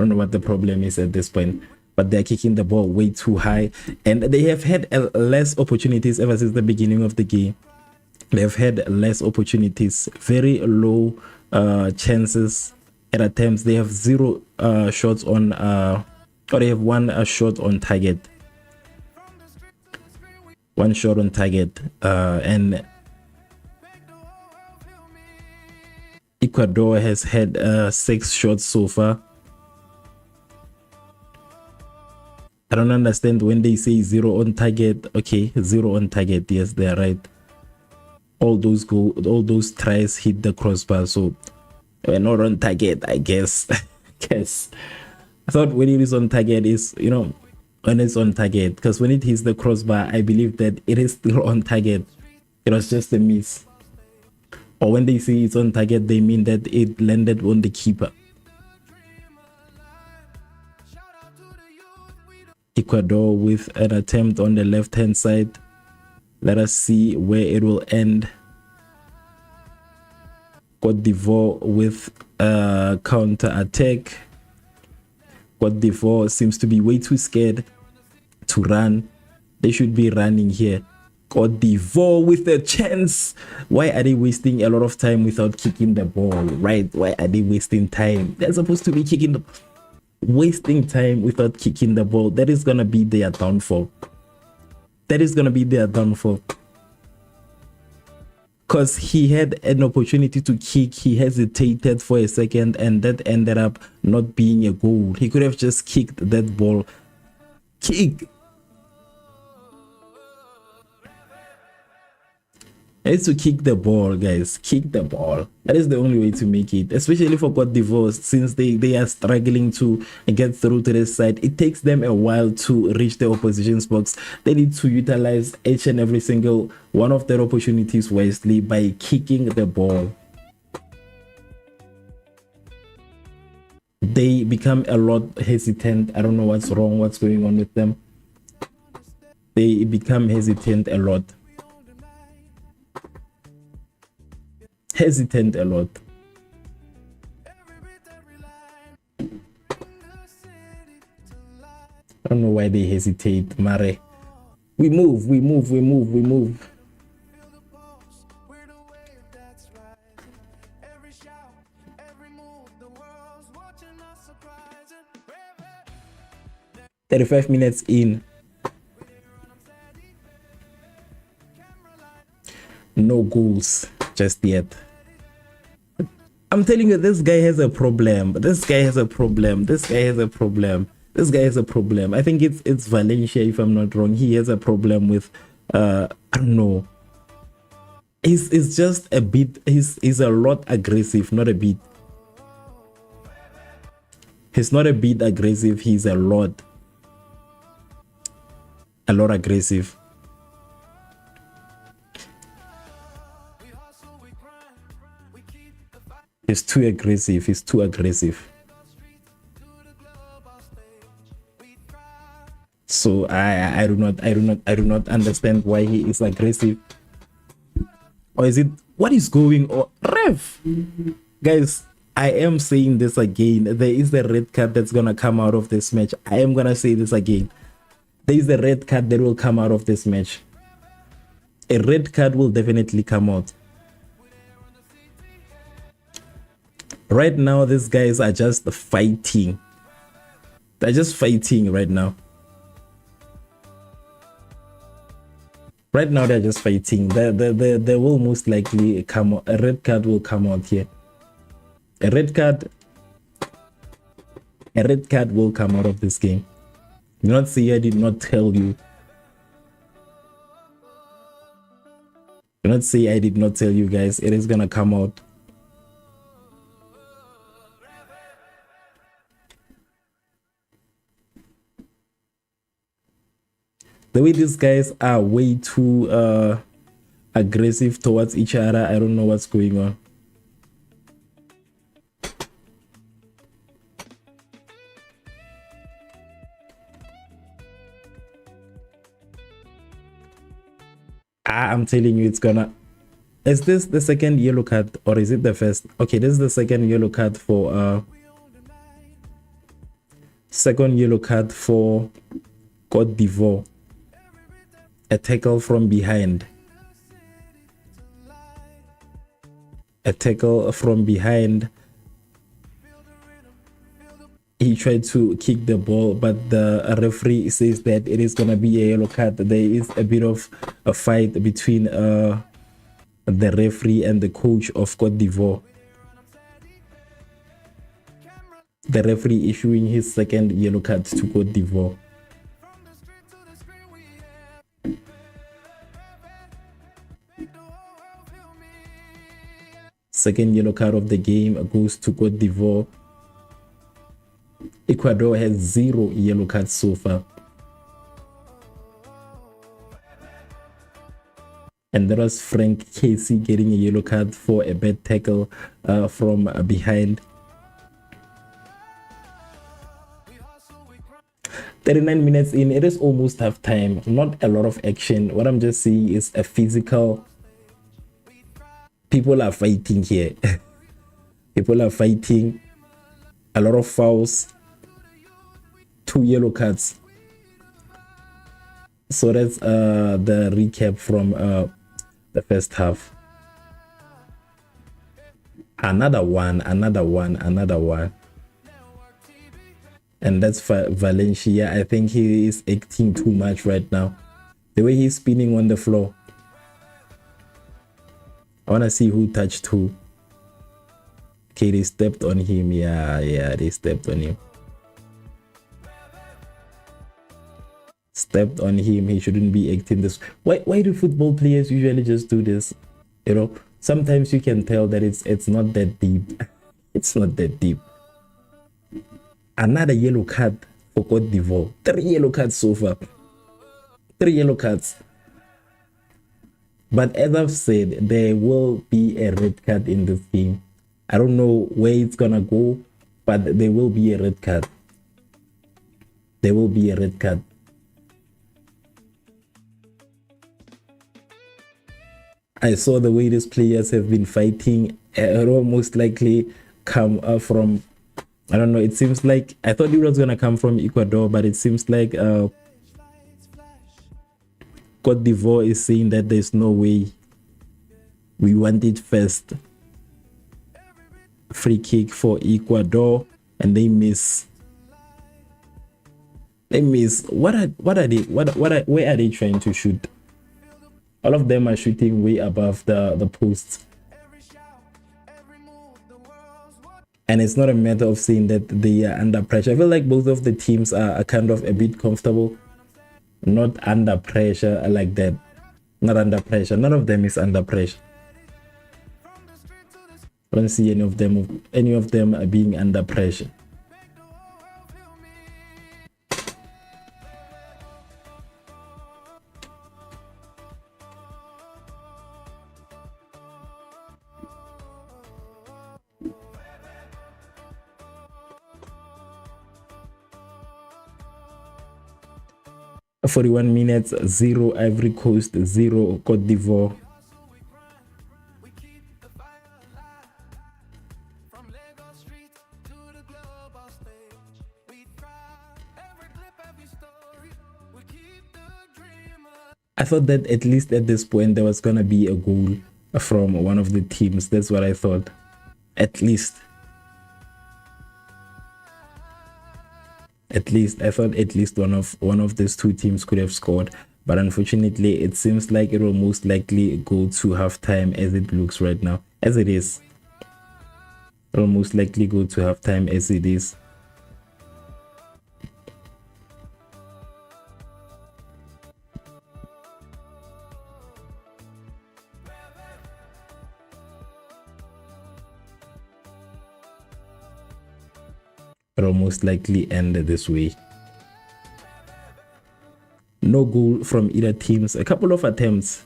know what the problem is at this point. But they're kicking the ball way too high, and they have had less opportunities ever since the beginning of the game. They have had less opportunities, very low chances at attempts. They have 0 shots on, or they have 1 shot on target. 1 shot on target, and Ecuador has had 6 shots so far. I don't understand when they say 0 on target. Okay, 0 on target. Yes, they are right. All those tries hit the crossbar, so we're not on target, I guess. I thought when it is on target is, you know, when it's on target, because when it hits the crossbar, I believe that it is still on target. It was just a miss. Or when they say it's on target, they mean that it landed on the keeper. Ecuador with an attempt on the left-hand side. Let us see where it will end. Cote d'Ivoire with a counter-attack. Cote d'Ivoire seems to be way too scared to run. They should be running here. Cote d'Ivoire with a chance. Why are they wasting a lot of time without kicking the ball, right? Why are they wasting time? They're supposed to be wasting time without kicking the ball. That is gonna be their downfall. Because he had an opportunity to kick, he hesitated for a second, and that ended up not being a goal. He could have just kicked that ball. It's to kick the ball, guys. Kick the ball. That is the only way to make it, especially for Cote d'Ivoire, since they are struggling to get through to this side. It takes them a while to reach the opposition's box. They need to utilize each and every single one of their opportunities wisely by kicking the ball. They become a lot hesitant. I don't know what's wrong, what's going on with them. They become hesitant a lot. I don't know why they hesitate, Mare. We move. Feel the pulse, we're the wave that's rising. Every shout, every move, the world's watching us surprising. 35 minutes in. No goals just yet. I'm telling you, this guy has a problem. I think it's Valencia, if I'm not wrong. He has a problem with I don't know. He's just a bit, he's a lot aggressive, not a bit. He's not a bit aggressive, he's a lot aggressive. He's too aggressive. So I do not understand why he is aggressive. Or is it, what is going on? Ref, guys, I am saying this again. There is a red card that's gonna come out of this match. I am gonna say this again. There is a red card that will come out of this match. A red card will definitely come out. Right now, these guys are just fighting. They're just fighting right now. Right now, they're just fighting. They will most likely come out. A red card will come out here. A red card will come out of this game. Do not say I did not tell you. Do not say I did not tell you guys. It is gonna come out. The way these guys are way too aggressive towards each other, I don't know what's going on. I'm telling you, it's gonna. Is this the second yellow card or is it the first? Okay, this is the second yellow card for Côte d'Ivoire. A tackle from behind. A tackle from behind. He tried to kick the ball, but the referee says that it is gonna be a yellow card. There is a bit of a fight between the referee and the coach of Côte d'Ivoire. The referee issuing his second yellow card to Côte d'Ivoire. Second yellow card of the game goes to Côte d'Ivoire. Ecuador has 0 yellow cards so far. And that was Frank Casey getting a yellow card for a bad tackle from behind. 39 minutes in, it is almost half time. Not a lot of action. What I'm just seeing is a physical. People are fighting here. People are fighting. A lot of fouls. 2 yellow cards. So that's the recap from the first half. Another one. And that's Valencia. I think he is acting too much right now. The way he's spinning on the floor. I want to see who touched who. Okay, they stepped on him. Yeah, they stepped on him. Stepped on him. He shouldn't be acting this. Why do football players usually just do this? You know, sometimes you can tell that it's not that deep. It's not that deep. Another yellow card for Côte d'Ivoire. 3 yellow cards so far. 3 yellow cards. But as I've said, there will be a red card in this game. I don't know where it's gonna go, but there will be a red card. There will be a red card. I saw the way these players have been fighting. It will most likely come from, I don't know, it seems like, I thought it was going to come from Ecuador, but it seems like Côte d'Ivoire is saying that there's no way. We want it first. Free kick for Ecuador, and they miss. They miss. What are they? Where are they trying to shoot? All of them are shooting way above the posts. And it's not a matter of saying that they are under pressure. I feel like both of the teams are kind of a bit comfortable. Not under pressure like that. Not under pressure. None of them is under pressure. I don't see any of them being under pressure. "41 minutes, 0 Ivory Coast, 0 Côte d'Ivoire." I thought that at least at this point there was gonna be a goal from one of the teams. That's what I thought. At least I thought at least one of these two teams could have scored. But unfortunately, it seems like it will most likely go to halftime as it looks right now. As it is. It will most likely go to halftime as it is. It will most likely end this way. No goal from either teams. A couple of attempts,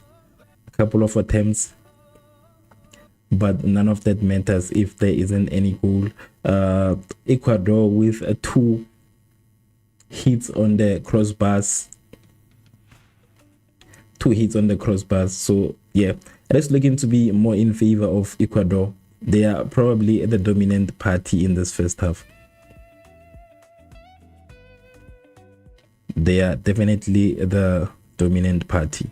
but none of that matters if there isn't any goal. Ecuador with 2 hits on the crossbars. 2 hits on the crossbars. So yeah, it is looking to be more in favor of Ecuador. They are probably the dominant party in this first half. They are definitely the dominant party.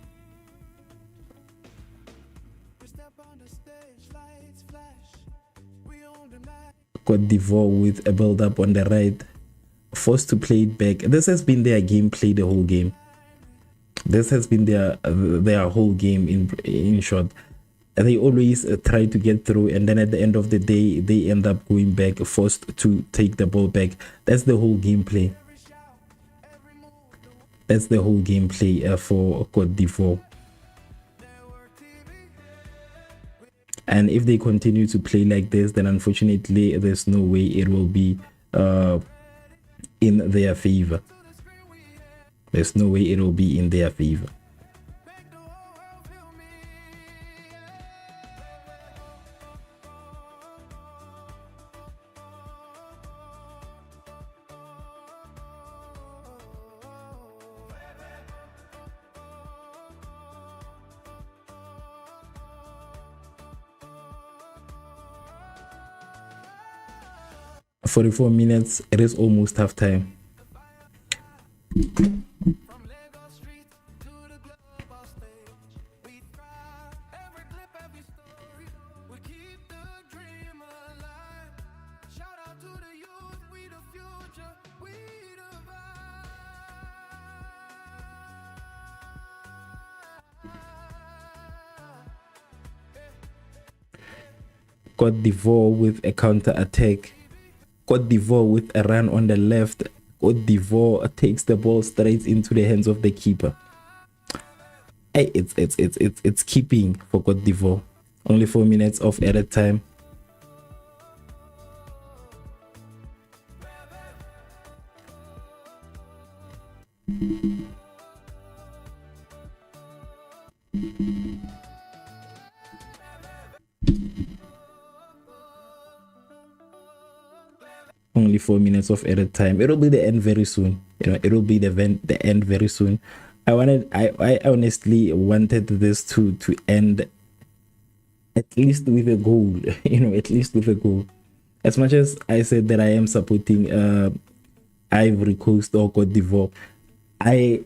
Cote d'Ivoire with a build up on the right, forced to play it back. This has been their gameplay the whole game. This has been their whole game in short. They always try to get through, and then at the end of the day they end up going back, forced to take the ball back. That's the whole gameplay. That's the whole gameplay for Cote d'Ivoire. And if they continue to play like this, then unfortunately there's no way it will be in their favor. There's no way it will be in their favor. For 44 minutes, it is almost half time. Cote d'Ivoire with a counter attack. Cote d'Ivoire with a run on the left. Cote d'Ivoire takes the ball straight into the hands of the keeper. Hey, it's keeping for Cote d'Ivoire. Only 4 minutes of added time. Only 4 minutes of added time. It'll be the end very soon. You know, it'll be the end very soon. I honestly wanted this to end at least with a goal. You know, at least with a goal. As much as I said that I am supporting Ivory Coast or Cote d'Ivoire, I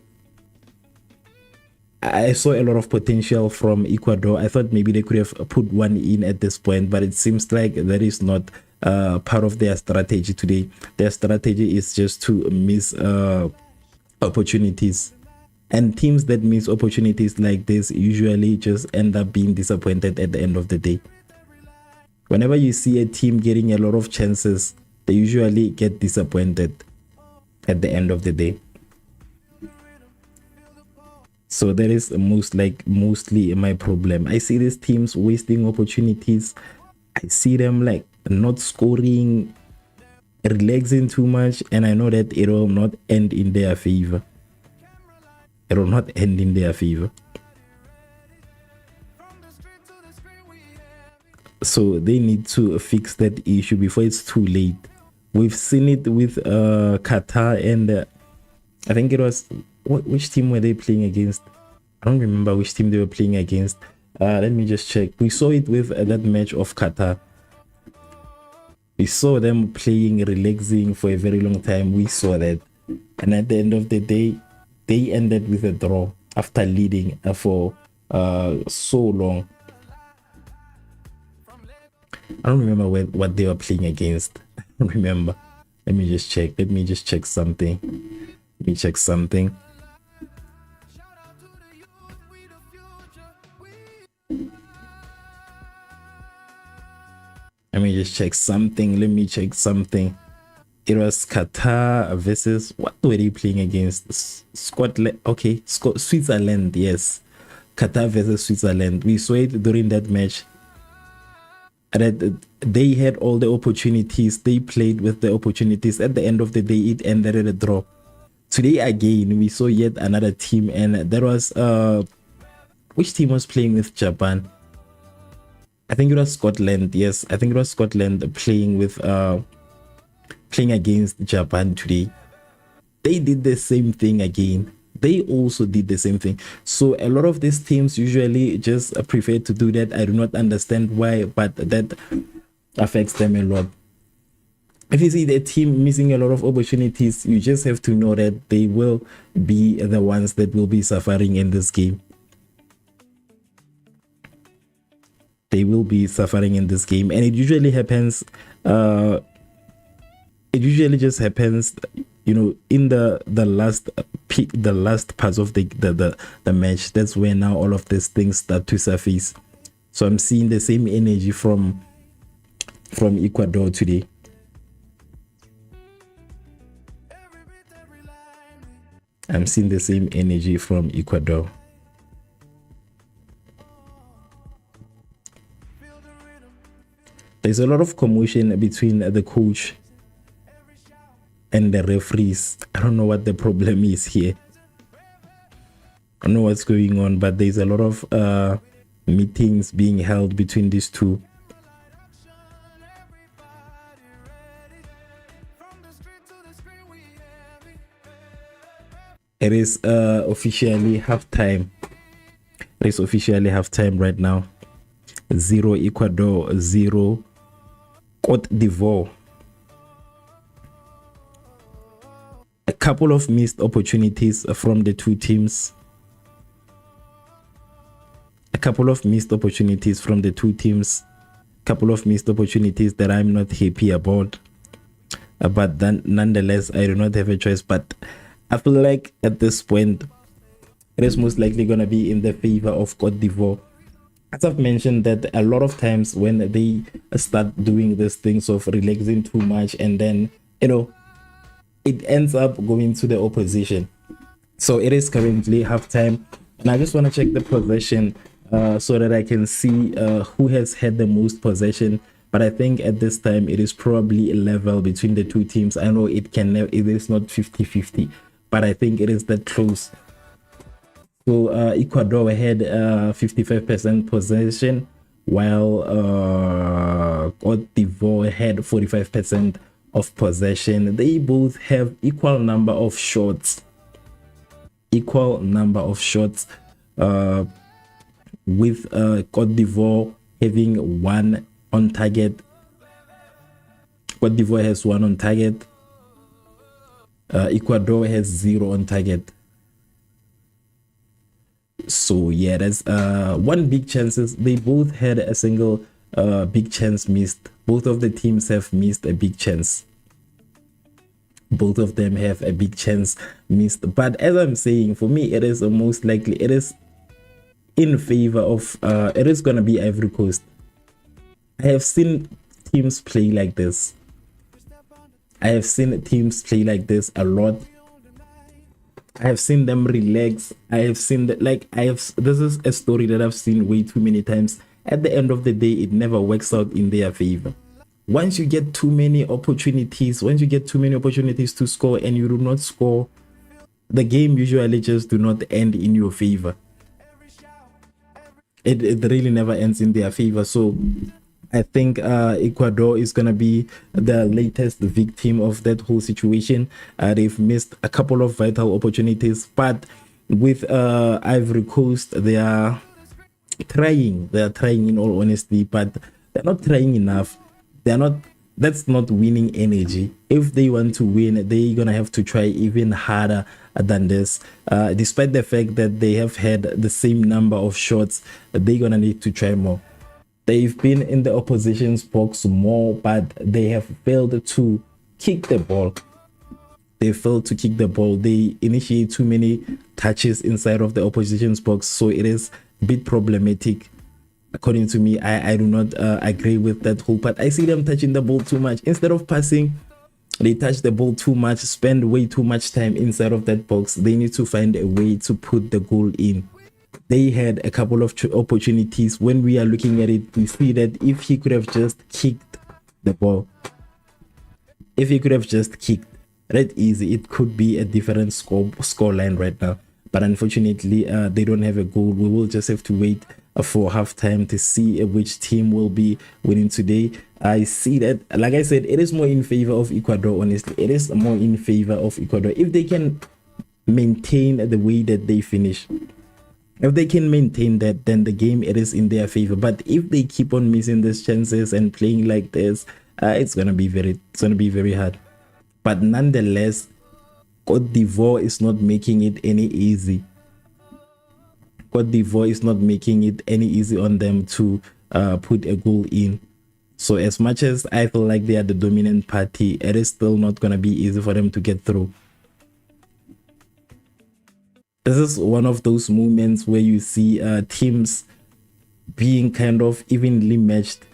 saw a lot of potential from Ecuador. I thought maybe they could have put one in at this point, but it seems like that is not part of their strategy today. Their strategy is just to miss opportunities. And teams that miss opportunities like this usually just end up being disappointed at the end of the day. Whenever you see a team getting a lot of chances, they usually get disappointed at the end of the day. So that is mostly my problem. I see these teams wasting opportunities. I see them like not scoring, relaxing too much, and I know that it will not end in their favor. It will not end in their favor. So they need to fix that issue before it's too late. We've seen it with Qatar, and I think it was, which team were they playing against? I don't remember which team they were playing against. Let me just check. We saw it with that match of Qatar. We saw them playing, relaxing for a very long time. We saw that, and at the end of the day, they ended with a draw. after leading for so long. I don't remember what they were playing against. I don't remember. Let me just check. Let me just check something. Let me check something. Let me just check something. Let me check something. It was Qatar versus, what were they playing against? Scotland. Okay, Switzerland. Yes, Qatar versus Switzerland. We saw it during that match. That they had all the opportunities. They played with the opportunities. At the end of the day, it ended in a draw. Today again, we saw yet another team, and there was which team was playing with Japan? I think it was Scotland. Yes, I think it was Scotland playing with playing against Japan today. They did the same thing again. They also did the same thing. So a lot of these teams usually just prefer to do that. I do not understand why, but that affects them a lot. If you see the team missing a lot of opportunities, you just have to know that they will be the ones that will be suffering in this game. They will be suffering in this game, and it usually happens. It usually just happens, you know, in the last parts of the match. That's where now all of these things start to surface. So I'm seeing the same energy from Ecuador today. I'm seeing the same energy from Ecuador. There's a lot of commotion between the coach and the referees. I don't know what the problem is here. I don't know what's going on, but there's a lot of meetings being held between these two. It is officially halftime. It is officially halftime right now. 0 Ecuador, 0 Cote d'Ivoire. A couple of missed opportunities from the two teams. A couple of missed opportunities from the two teams. Couple of missed opportunities that I'm not happy about. But then, nonetheless, I do not have a choice. But I feel like at this point, it is most likely going to be in the favor of Cote d'Ivoire. As I've mentioned, that a lot of times when they start doing these things of relaxing too much, and then, you know, it ends up going to the opposition. So it is currently halftime, and I just want to check the possession so that I can see who has had the most possession. But I think at this time it is probably a level between the two teams. I know it is not 50-50, but I think it is that close. So Ecuador had 55% possession, while Cote d'Ivoire had 45% of possession. They both have equal number of shots. Equal number of shots, with Cote d'Ivoire having 1 on target. Cote d'Ivoire has 1 on target. Ecuador has 0 on target. So yeah, that's 1 big chances. They both had a single big chance missed. Both of the teams have missed a big chance. Both of them have a big chance missed. But as I'm saying, for me, it is most likely, it is in favor of it is gonna be Ivory Coast. I have seen teams play like this. I have seen teams play like this a lot. I have seen them relax. I have seen that, like, this is a story that I've seen way too many times. At the end of the day, it never works out in their favor. Once you get too many opportunities, to score and you do not score, the game usually just do not end in your favor. It really never ends in their favor. So I think Ecuador is going to be the latest victim of that whole situation. They've missed a couple of vital opportunities, but with Ivory Coast, they are trying in all honesty, but they're not trying enough. They're not that's not winning energy. If they want to win, they're gonna have to try even harder than this. Despite the fact that they have had the same number of shots, they're gonna need to try more. They've been in the opposition's box more, but they have failed to kick the ball. They failed to kick the ball. They initiate too many touches inside of the opposition's box, so it is a bit problematic. According to me, I do not agree with that whole part. I see them touching the ball too much. Instead of passing, they touch the ball too much, spend way too much time inside of that box. They need to find a way to put the goal in. They had a couple of opportunities. When we are looking at it, we see that if he could have just kicked the ball, if he could have just kicked that easy, it could be a different score line right now. But unfortunately, they don't have a goal. We will just have to wait for halftime to see which team will be winning today. I see that, like I said, it is more in favor of Ecuador. Honestly, it is more in favor of Ecuador if they can maintain the way that they finish. If they can maintain that, then the game, it is in their favor. But if they keep on missing these chances and playing like this, it's gonna be very hard. But nonetheless, Cote d'Ivoire is not making it any easy. Cote d'Ivoire is not making it any easy on them to put a goal in. So as much as I feel like they are the dominant party, it is still not gonna be easy for them to get through. This is one of those moments where you see teams being kind of evenly matched.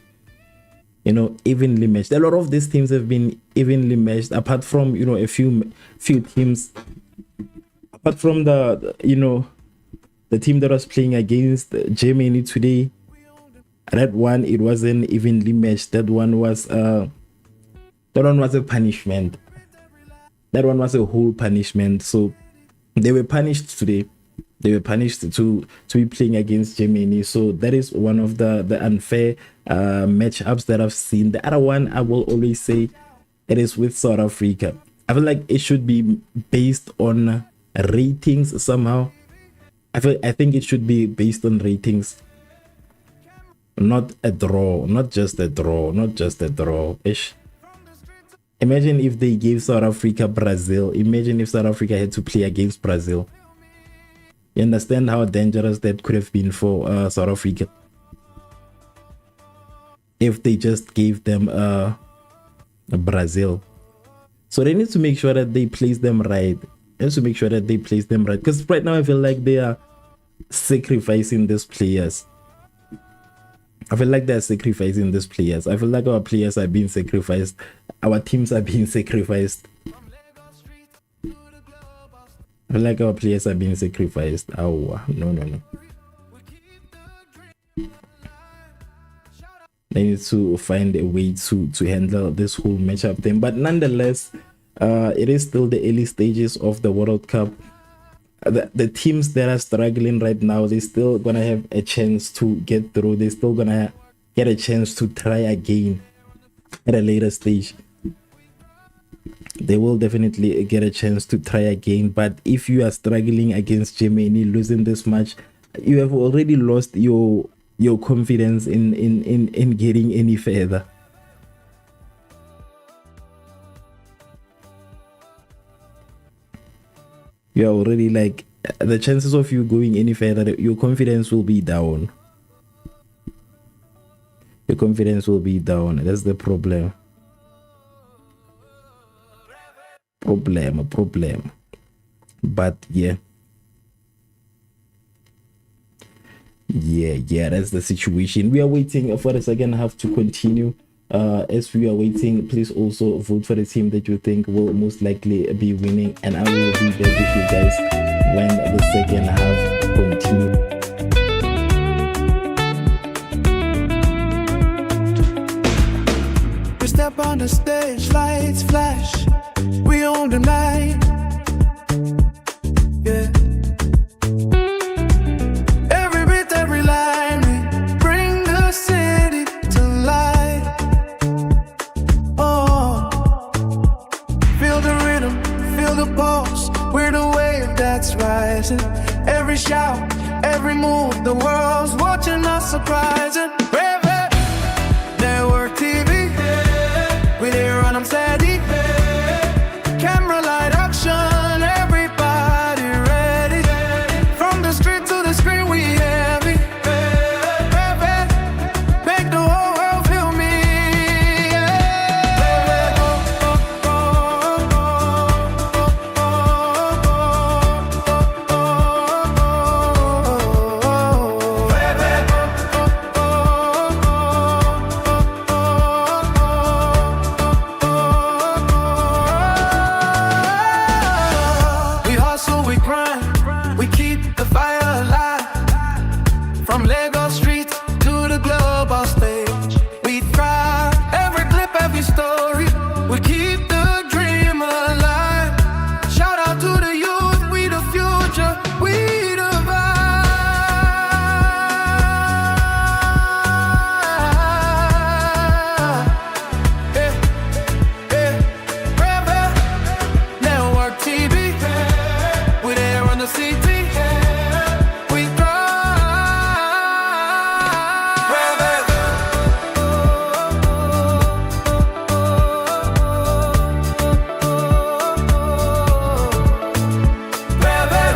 You know, evenly matched. A lot of these teams have been evenly matched, apart from, you know, a few teams. Apart from the team that was playing against Germany today, that one, it wasn't evenly matched. That one was a punishment. That one was a whole punishment. So they were punished today. They were punished to be playing against Germany. So that is one of the unfair matchups that I've seen. The other one, I will always say, it is with South Africa. I feel like it should be based on ratings somehow. I think it should be based on ratings, not a draw, not just a draw ish. Imagine if they gave South Africa Brazil. Imagine if South Africa had to play against Brazil. You understand how dangerous that could have been for South Africa if they just gave them Brazil. So they need to make sure that they place them right. They need to make sure that they place them right, because right now I feel like they are sacrificing these players. I feel like they're sacrificing these players. I feel like our players are being sacrificed. Our teams are being sacrificed. I feel like our players are being sacrificed. Oh, no. They need to find a way to handle this whole matchup thing. But nonetheless, it is still the early stages of the World Cup. The teams that are struggling right now, they're still gonna have a chance to get through. They're still gonna get a chance to try again at a later stage. They will definitely get a chance to try again. But if you are struggling against Germany, losing this match, you have already lost your confidence in getting any further. You're already like, the chances of you going any further, your confidence will be down. Your confidence will be down. That's the problem. Problem. But yeah, that's the situation. We are waiting for the second half to continue. As we are waiting, please also vote for the team that you think will most likely be winning, and I will be there with you guys when the second half continues. We step on the stage, lights flash, we own the night. Yeah. Every beat, every line, we bring the city to life. Oh, feel the rhythm, feel the pulse. We're the wave that's rising. Every shout, every move, the world's watching us surprising. Network TV, grind, we keep the fire alive. From Lagos streets to the global stage, we thrive. Every clip, every story, we keep the dream alive. Shout out to the youth, we the future, we the vibe. Hey, hey, Rebel Network TV, we there on the CT. We thrive. Rebel. Rebel.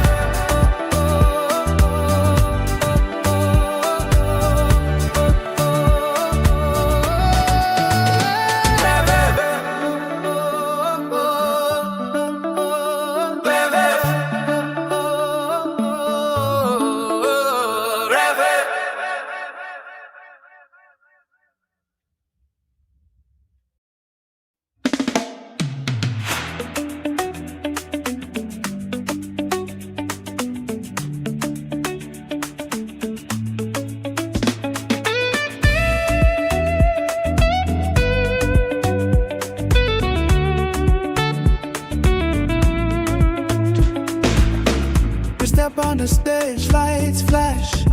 We step on the stage, lights flash,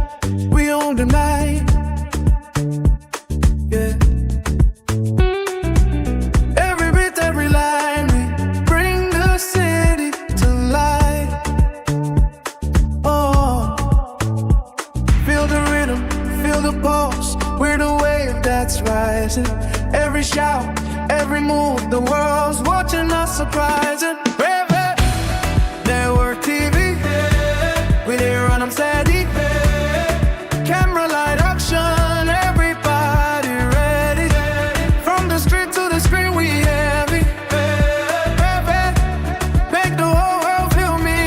we own the night. Yeah. Every beat, every line, we bring the city to life. Oh, feel the rhythm, feel the pulse. We're the wave that's rising. Every shout, every move, the world's watching us surprising. Rebel Network TV, we there on them steady. Camera light action, everybody ready. From the street to the screen, we heavy. Rebel, make the whole world feel me.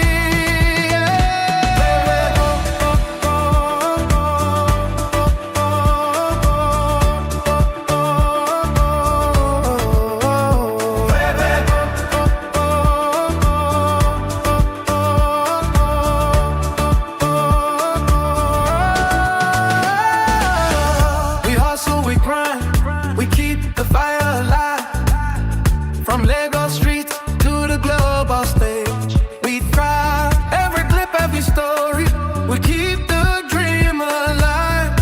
We hustle, we grind, we keep the fire alive. From Lagos streets to the global stage, we thrive. Every clip, every story, we keep the dream alive.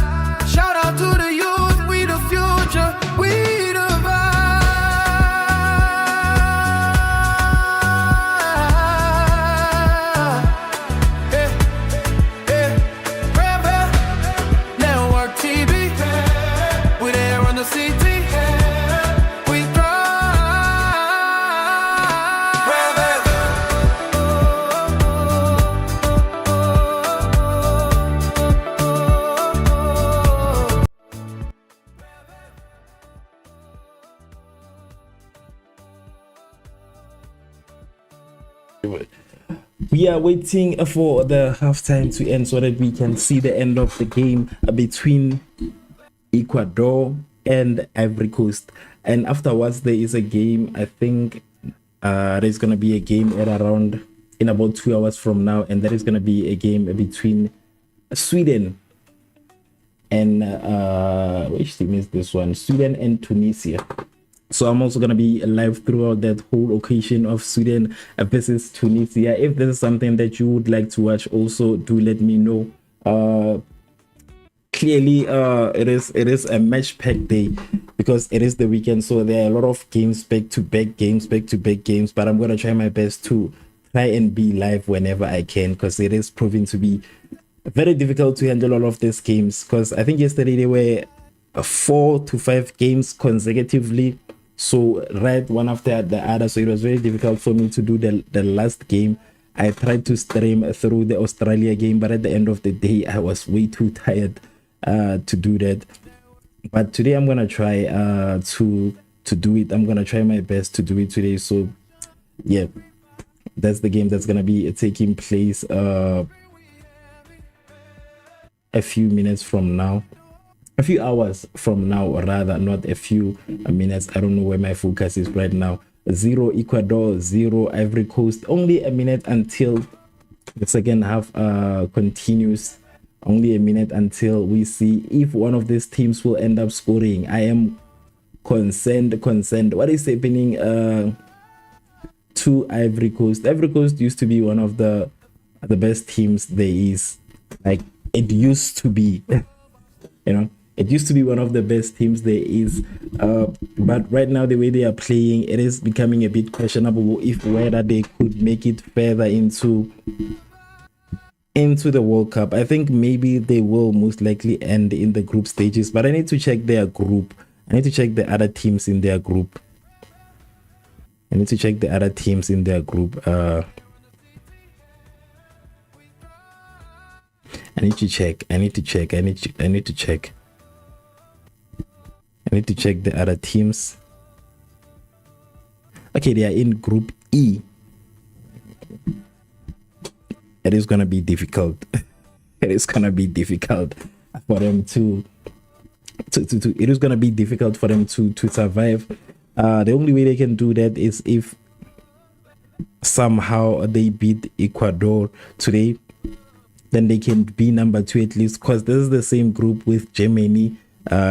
Shout out to the youth, we the future, we the vibe. Hey, hey, Rebel Network TV, we there on the CT. We thrive. Rebel. We are waiting for the halftime to end so that we can see the end of the game between Ecuador and Ivory Coast. And afterwards, there is a game. I think there's gonna be a game at around in about 2 hours from now, and there is gonna be a game between Sweden and which team is this one? Sweden and Tunisia. So I'm also going to be live throughout that whole occasion of Sweden versus Tunisia. If this is something that you would like to watch, also do let me know. Clearly it is a match packed day because it is the weekend, so there are a lot of games, back to back games, but I'm going to try my best to try and be live whenever I can, because it is proving to be very difficult to handle all of these games, because I think yesterday they were 4 to 5 games consecutively, so right one after the other, so it was very difficult for me to do the last game. I tried to stream through the Australia game, but at the end of the day I was way too tired to do that. But today I'm gonna try to do it. I'm gonna try my best to do it today. So yeah, that's the game that's gonna be taking place a few minutes from now, a few hours from now, or rather, not a few minutes. I don't know where my focus is right now. 0 Ecuador, 0 Ivory Coast. Only a minute until The second half continues. Only a minute until we see if one of these teams will end up scoring. I am concerned. What is happening to Ivory Coast? Ivory Coast used to be one of the best teams there is. Like, it used to be. You know, it used to be one of the best teams there is, but right now the way they are playing, it is becoming a bit questionable if whether they could make it further into the World Cup. I think maybe they will most likely end in the group stages, but I need to check their group. I need to check the other teams in their group. I need to check the other teams in their group. I need to check the other teams. Okay, they are in group E. It is gonna be difficult. It is gonna be difficult for them to it is gonna be difficult for them to survive. The only way they can do that is if somehow they beat Ecuador today. Then they can be number 2 at least, because this is the same group with Germany,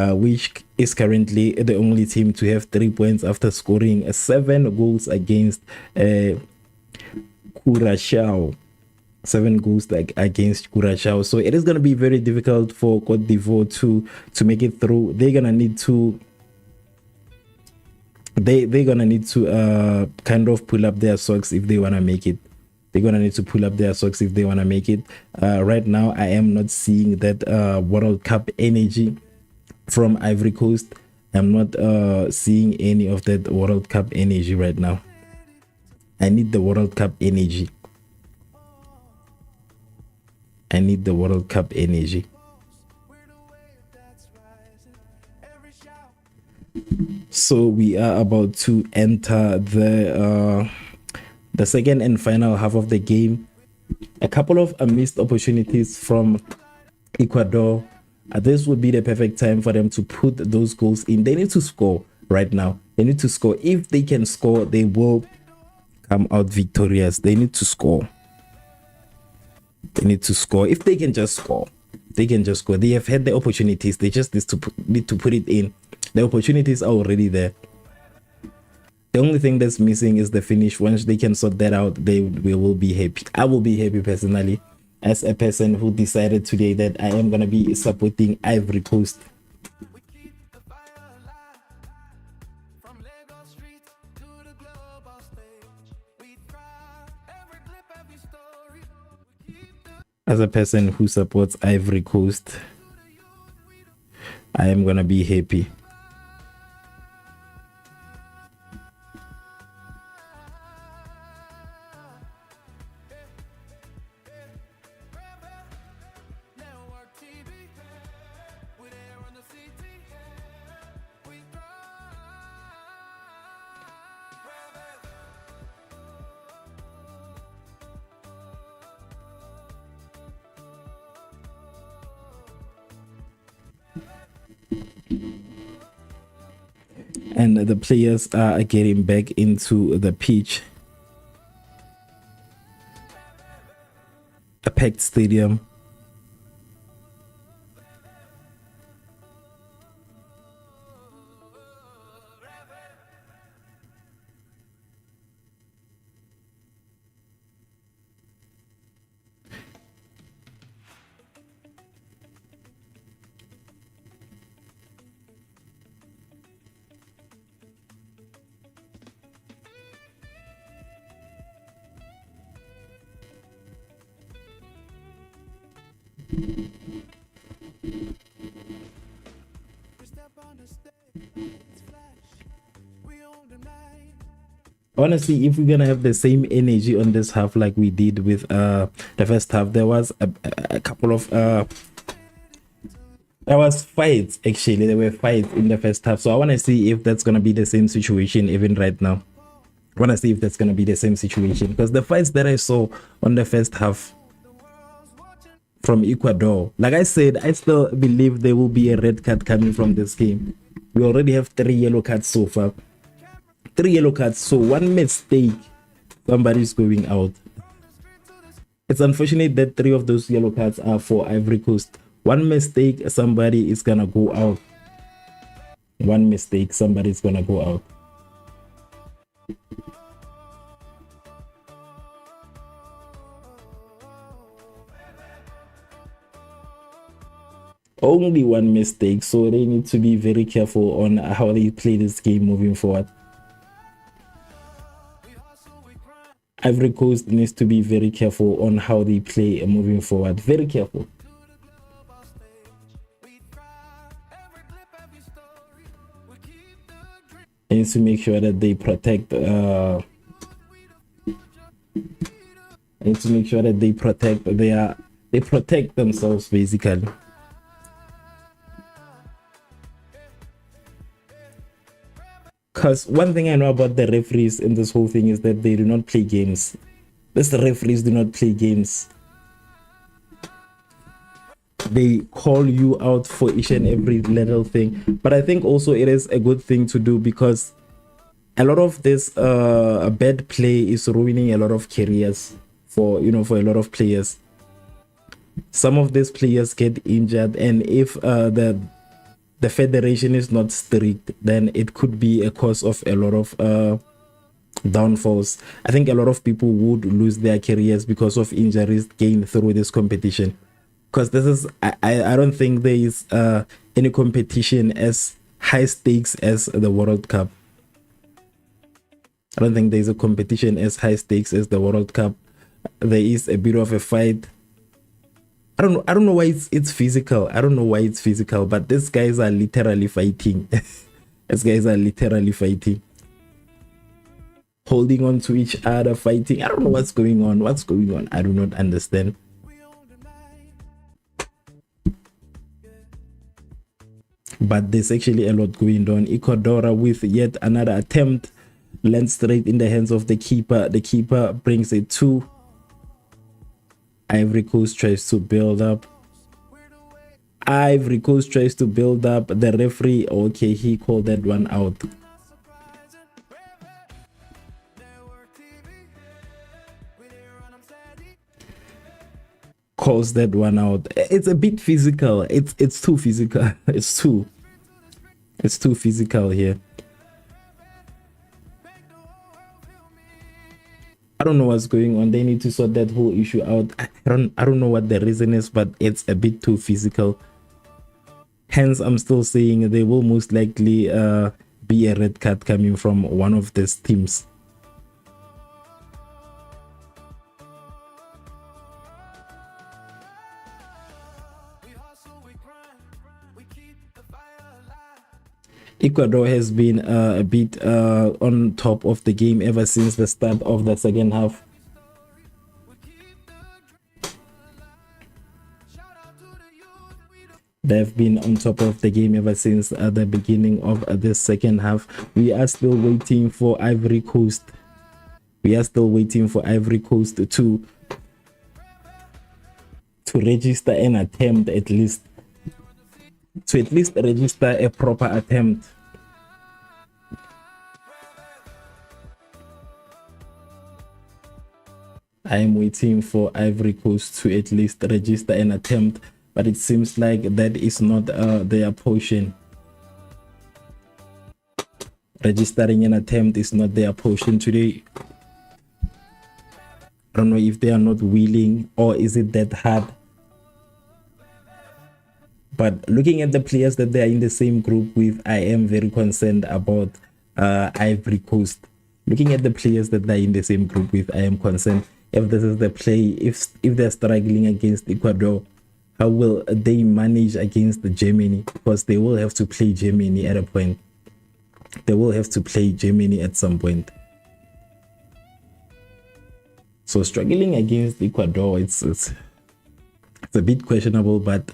which is currently the only team to have 3 points after scoring 7 goals against Curacao. 7 goals against Curacao. So it is going to be very difficult for Cote d'Ivoire to make it through. They're going to need to kind of pull up their socks if they want to make it. They're gonna need to pull up their socks if they want to make it. Right now I am not seeing that World Cup energy from Ivory Coast. I'm not seeing any of that World Cup energy right now. I need the World Cup energy. I need the World Cup energy. So we are about to enter the second and final half of the game. A couple of missed opportunities from Ecuador. This would be the perfect time for them to put those goals in. They need to score right now. They need to score. If they can score, they will come out victorious. They need to score. They need to score. If they can just score, they can just score. They have had the opportunities. They just need to put it in. The opportunities are already there. The only thing that's missing is the finish. Once they can sort that out, we will be happy. I will be happy personally, as a person who decided today that I am going to be supporting Ivory Coast. As a person who supports Ivory Coast, I am going to be happy. And the players are getting back into the pitch. A packed stadium. I want to see if we're gonna have the same energy on this half like we did with the first half. There was a couple of there was fights. Actually, there were fights in the first half, so I want to see if that's gonna be the same situation even right now. I want to see if that's gonna be the same situation, because the fights that I saw on the first half from Ecuador, like I said, I still believe there will be a red card coming from this game. We already have 3 yellow cards so far. 3 yellow cards, so one mistake, somebody's going out. It's unfortunate that 3 of those yellow cards are for Ivory Coast. One mistake, somebody is gonna go out. One mistake, somebody's gonna go out. Only one mistake, so they need to be very careful on how they play this game moving forward. Ivory Coast needs to be very careful on how they play moving forward. Very careful. They need to make sure that they protect. Need to make sure that they protect they protect themselves basically. Because one thing I know about the referees in this whole thing is that they do not play games. These referees do not play games. They call you out for each and every little thing. But I think also it is a good thing to do, because a lot of this bad play is ruining a lot of careers for a lot of players. Some of these players get injured, and if the federation is not strict, then it could be a cause of a lot of downfalls. I think a lot of people would lose their careers because of injuries gained through this competition. Because this is, I don't think there is any competition as high stakes as the World Cup. I don't think there is a competition as high stakes as the World Cup. There is a bit of a fight. I don't know why it's physical. I don't know why it's physical, but these guys are literally fighting. These guys are literally fighting. Holding on to each other, fighting. I don't know what's going on. What's going on? I do not understand. But there's actually a lot going on. ECUADOR with yet another attempt lands straight in the hands of the keeper. The keeper brings it to Ivory Coast, tries to build up. Ivory Coast tries to build up. The referee, okay, he called that one out. Calls that one out. It's a bit physical. It's too physical. It's too physical here. I don't know what's going on. They need to sort that whole issue out. I don't know what the reason is, but it's a bit too physical. Hence, I'm still saying there will most likely be a red card coming from one of these teams. Ecuador has been a bit on top of the game ever since the start of the second half. They've been on top of the game ever since the beginning of the second half. We are still waiting for Ivory Coast. We are still waiting for Ivory Coast to register an attempt, at least. To at least register a proper attempt. I am waiting for Ivory Coast to at least register an attempt, but it seems like that is not their portion. Registering an attempt is not their portion today. I don't know if they are not willing, or is it that hard. But looking at the players that they are in the same group with, I am very concerned about Ivory Coast. Looking at the players that they are in the same group with, I am concerned if this is the play. If they're struggling against Ecuador, how will they manage against Germany? Because they will have to play Germany at a point. They will have to play Germany at some point. So struggling against Ecuador, it's a bit questionable, but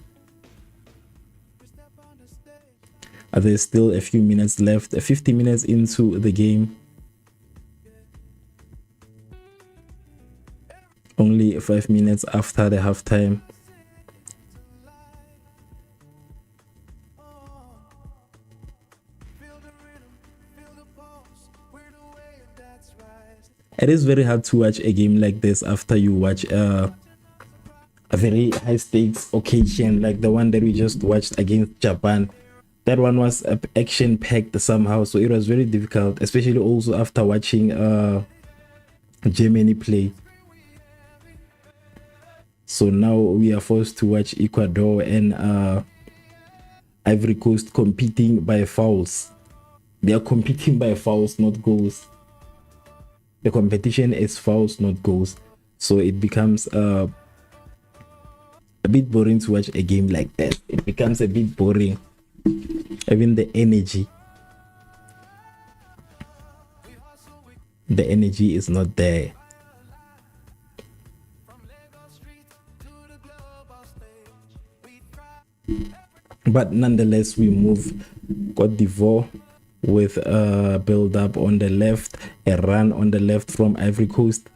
there's still a few minutes left, 50 minutes into the game. Only 5 minutes after the halftime. It is very hard to watch a game like this after you watch a very high stakes occasion like the one that we just watched against Japan. That one was action packed somehow, so it was very difficult, especially also after watching Germany play. So now we are forced to watch Ecuador and Ivory Coast competing by fouls. They are competing by fouls, not goals. The competition is fouls, not goals. So it becomes a bit boring to watch a game like that. It becomes a bit boring. Even the energy is not there. But nonetheless, we move Cote d'Ivoire with a build up on the left, a run on the left from Ivory Coast.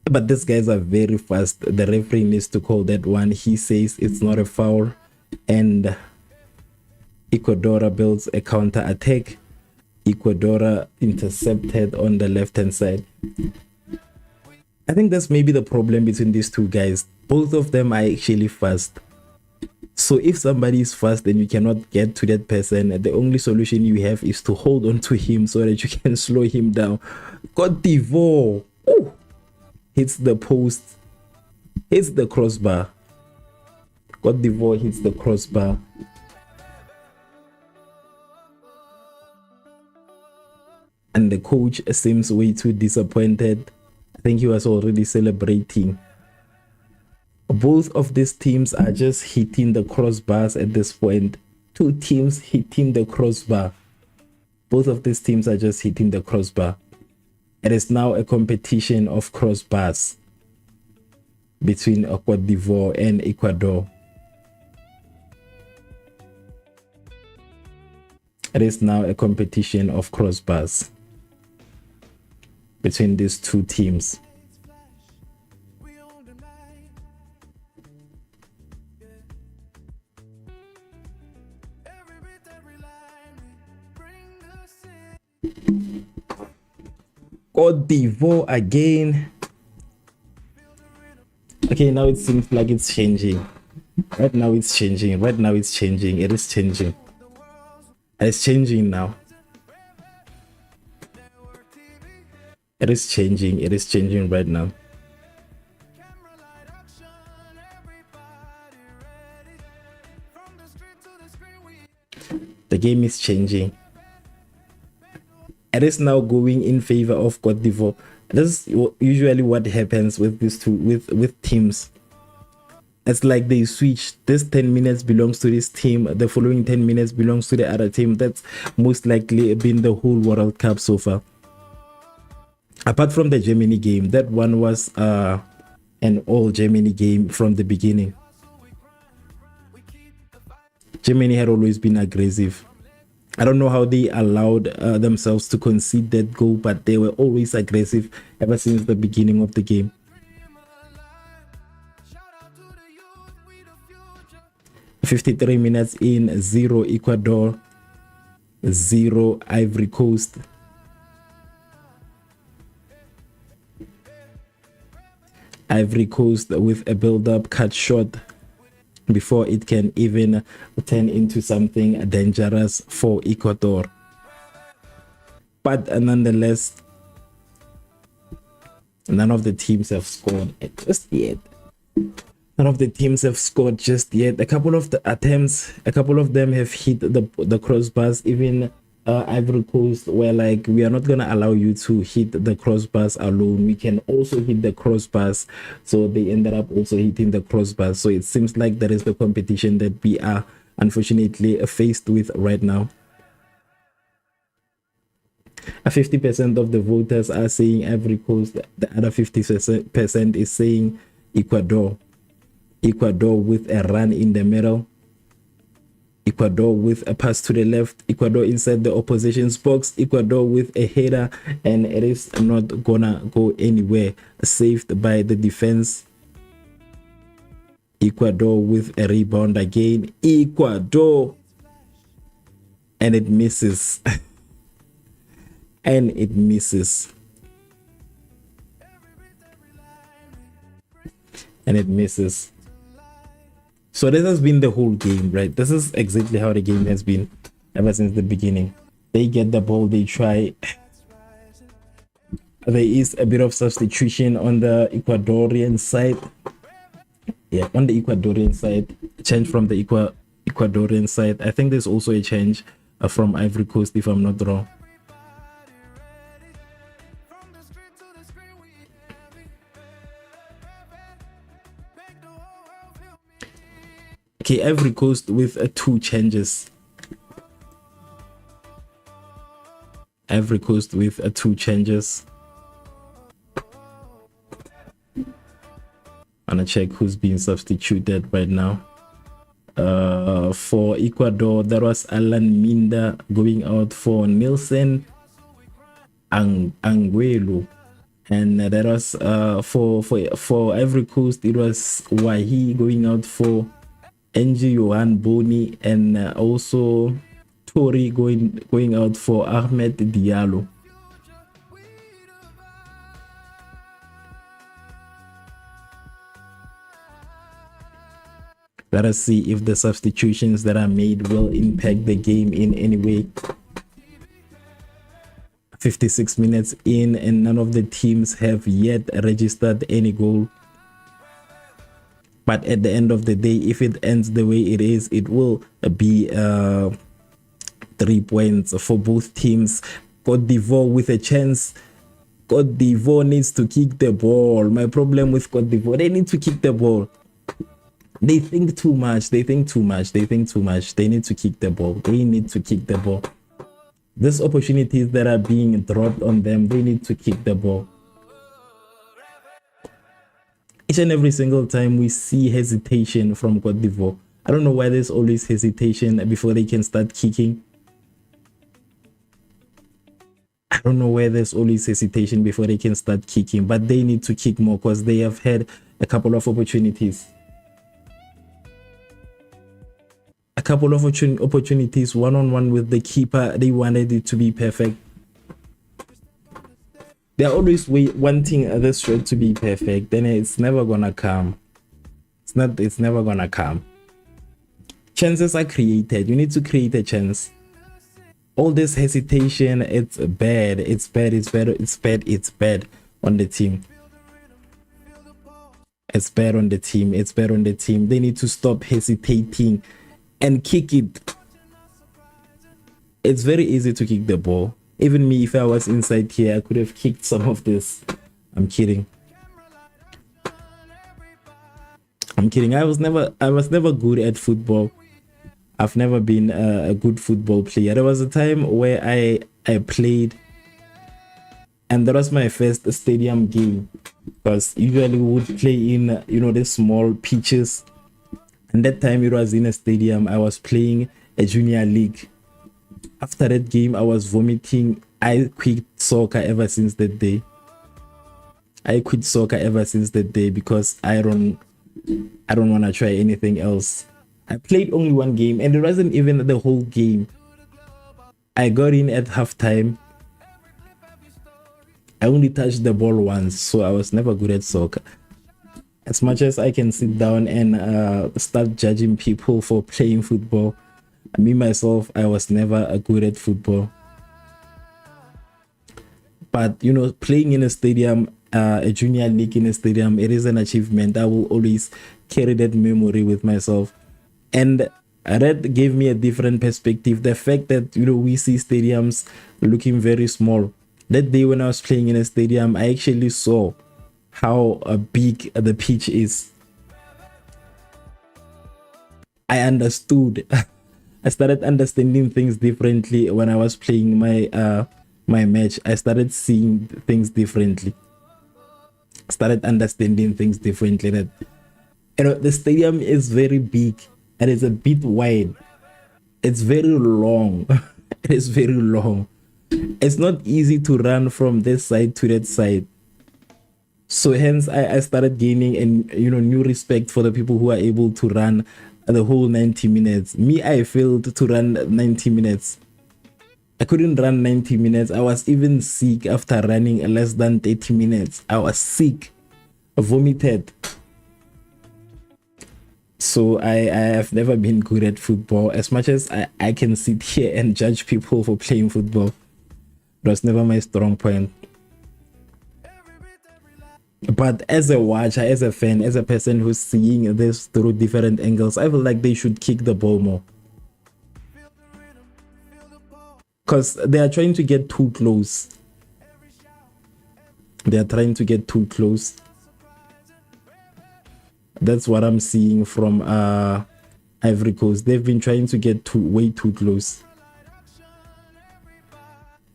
But these guys are very fast. The referee needs to call that one. He says it's not a foul, and Ecuador builds a counter attack. Ecuador intercepted on the left hand side. I think that's maybe the problem between these two guys. Both of them are actually fast. So if somebody is fast and you cannot get to that person, the only solution you have is to hold on to him so that you can slow him down. Cote d'Ivoire hits the post, hits the crossbar. Cote d'Ivoire hits the crossbar. And the coach seems way too disappointed. I think he was already celebrating. Both of these teams are just hitting the crossbars at this point. Two teams hitting the crossbar. Both of these teams are just hitting the crossbar. It is now a competition of crossbars between Cote d'Ivoire and Ecuador. It is now a competition of crossbars between these two teams. Cote d'Ivoire again. Okay, now it seems like it's changing. Right now it's changing. Right now it's changing. It is changing. It's changing now. It is changing. It is changing right now. The game is changing. It is now going in favor of Cote d'Ivoire. This is usually what happens with these two with teams. It's like they switch. This 10 minutes belongs to this team, the following 10 minutes belongs to the other team. That's most likely been the whole World Cup so far. Apart from the Germany game, that one was an all Germany game from the beginning. Germany had always been aggressive. I don't know how they allowed themselves to concede that goal, but they were always aggressive ever since the beginning of the game. "53 minutes in, 0 Ecuador, 0 Ivory Coast." Ivory Coast with a build-up cut short before it can even turn into something dangerous for Ecuador. But nonetheless, none of the teams have scored just yet. None of the teams have scored just yet. A couple of the attempts, a couple of them have hit the crossbars. Even Ivory Coast were like, we are not going to allow you to hit the crossbars alone. We can also hit the crossbars. So they ended up also hitting the crossbars. So it seems like that is the competition that we are unfortunately faced with right now. 50% of the voters are saying Ivory Coast. The other 50% is saying Ecuador. Ecuador with a run in the middle. Ecuador with a pass to the left. Ecuador inside the opposition's box. Ecuador with a header, and it is not gonna go anywhere. Saved by the defense. Ecuador with a rebound again. Ecuador, and it misses. And it misses. and it misses. So this has been the whole game, right? This is exactly how the game has been ever since the beginning. They get the ball, they try. There is a bit of substitution on the Ecuadorian side. Yeah, on the Ecuadorian side, change from the Ecuadorian side. I think there's also a change from Ivory Coast, if I'm not wrong. Okay, Ivory Coast with 2 changes. Ivory Coast with 2 changes. I'm gonna check who's being substituted right now. For Ecuador, there was Alan Minda going out for Nielsen Anguelo, and that was for Ivory Coast, it was Wahi going out for Angie Johan Boni, and also Tori going out for Ahmed Diallo. Let us see if the substitutions that are made will impact the game in any way. 56 minutes in, and none of the teams have yet registered any goal. But at the end of the day, if it ends the way it is, it will be 3 points for both teams. Cote d'Ivoire with a chance. Cote d'Ivoire needs to kick the ball. My problem with Cote d'Ivoire, they need to kick the ball. They think too much. They think too much. They think too much. They need to kick the ball. They need to kick the ball. These opportunities that are being dropped on them, they need to kick the ball. Each and every single time we see hesitation from Cote d'Ivoire. I don't know why there's always hesitation before they can start kicking. I don't know why there's always hesitation before they can start kicking, but they need to kick more because they have had a couple of opportunities. A couple of opportunities one-on-one with the keeper. They wanted it to be perfect. They're always wanting the stroke to be perfect. Then it's never gonna come. It's never gonna come. Chances are created. You need to create a chance. All this hesitation, it's bad. It's bad. It's bad. It's bad. It's bad on the team. It's bad on the team. It's bad on the team. They need to stop hesitating and kick it. It's very easy to kick the ball. Even me, if I was inside here, I could have kicked some of this. I'm kidding. I'm kidding. I was never good at football. I've never been a good football player. There was a time where I played, and that was my first stadium game, because usually we would play in the small pitches. And that time it was in a stadium. I was playing a junior league. After that game, I was vomiting. I quit soccer ever since that day. I quit soccer ever since that day because I don't want to try anything else. I played only one game, and it wasn't even the whole game. I got in at halftime. I only touched the ball once, so I was never good at soccer. As much as I can sit down and start judging people for playing football, me myself, I was never good at football. But playing in a stadium, a junior league in a stadium, it is an achievement. I will always carry that memory with myself, and that gave me a different perspective. The fact that we see stadiums looking very small. That day when I was playing in a stadium, I actually saw how big the pitch is. I understood. I started understanding things differently when I was playing my match. I started seeing things differently. Started understanding things differently. That the stadium is very big and it's a bit wide. It's very long. It is very long. It's not easy to run from this side to that side. So hence I started gaining new respect for the people who are able to run the whole 90 minutes. Me, I failed to run 90 minutes. I couldn't run 90 minutes. I was even sick after running less than 30 minutes. I was sick. I vomited. So I have never been good at football. As much as I can sit here and judge people for playing football, it was never my strong point. But as a watcher, as a fan, as a person who's seeing this through different angles, I feel like they should kick the ball more. Because they are trying to get too close. They are trying to get too close. That's what I'm seeing from Ivory Coast. They've been trying to get way too close.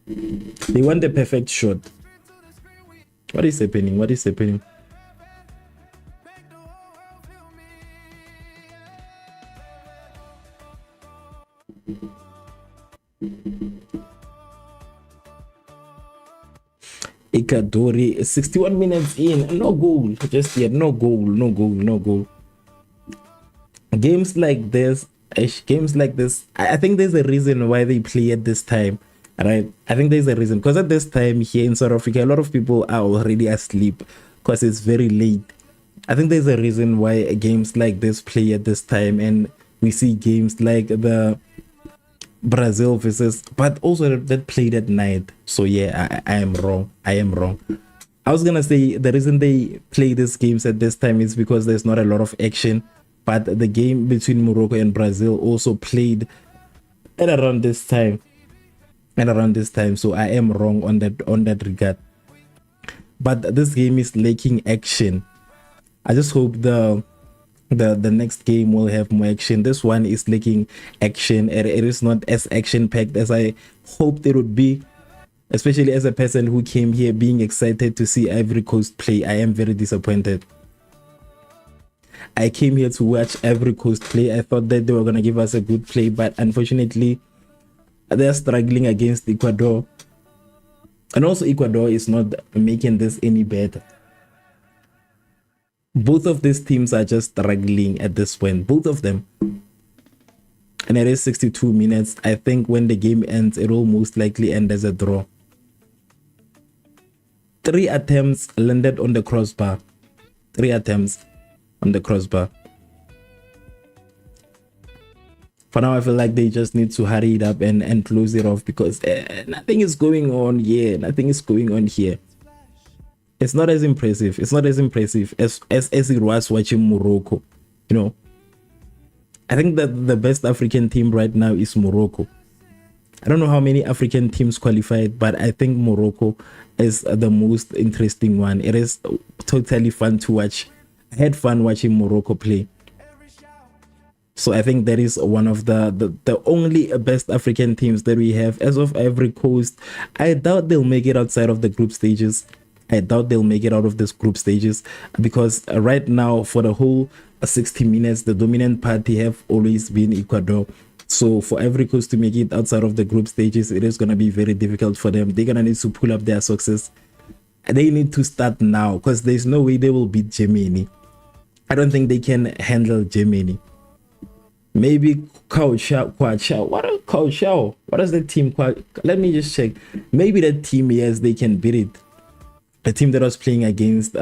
They want the perfect shot. What is happening? What is happening? ECUADOR, 61 minutes in, no goal just yet. No goal, no goal, no goal. Games like this, I think there's a reason why they play at this time, right? I think there's a reason, because at this time here in South Africa, a lot of people are already asleep because it's very late. I think there's a reason why games like this play at this time, and we see games like the Brazil versus, but also that played at night. So yeah, I am wrong. I am wrong. I was gonna say the reason they play these games at this time is because there's not a lot of action, but the game between Morocco and Brazil also played at around this time. So I am wrong on that regard. But this game is lacking action. I just hope the next game will have more action. This one is lacking action. It is not as action packed as I hoped it would be, especially as a person who came here being excited to see Ivory Coast play. I am very disappointed. I came here to watch Ivory Coast play. I thought that they were going to give us a good play, but unfortunately they're struggling against Ecuador, and also Ecuador is not making this any better. Both of these teams are just struggling at this point, both of them. And it is 62 minutes. I think when the game ends, it will most likely end as a draw. 3 attempts landed on the crossbar. 3 attempts on the crossbar. For now, I feel like they just need to hurry it up and close it off, because nothing is going on here. Nothing is going on here. It's not as impressive. It's not as impressive as it was watching Morocco. You know, I think that the best African team right now is Morocco. I don't know how many African teams qualified, but I think Morocco is the most interesting one. It is totally fun to watch. I had fun watching Morocco play. So I think that is one of the only best African teams that we have. As of Ivory Coast, I doubt they'll make it outside of the group stages. I doubt they'll make it out of this group stages, because right now for the whole 60 minutes, the dominant party have always been Ecuador. So for Ivory Coast to make it outside of the group stages, it is going to be very difficult for them. They're going to need to pull up their success. They need to start now, because there's no way they will beat Germany. I don't think they can handle Germany. Maybe Kwachao. What is the team? Let me just check. Maybe that team, yes, they can beat it. The team that was playing against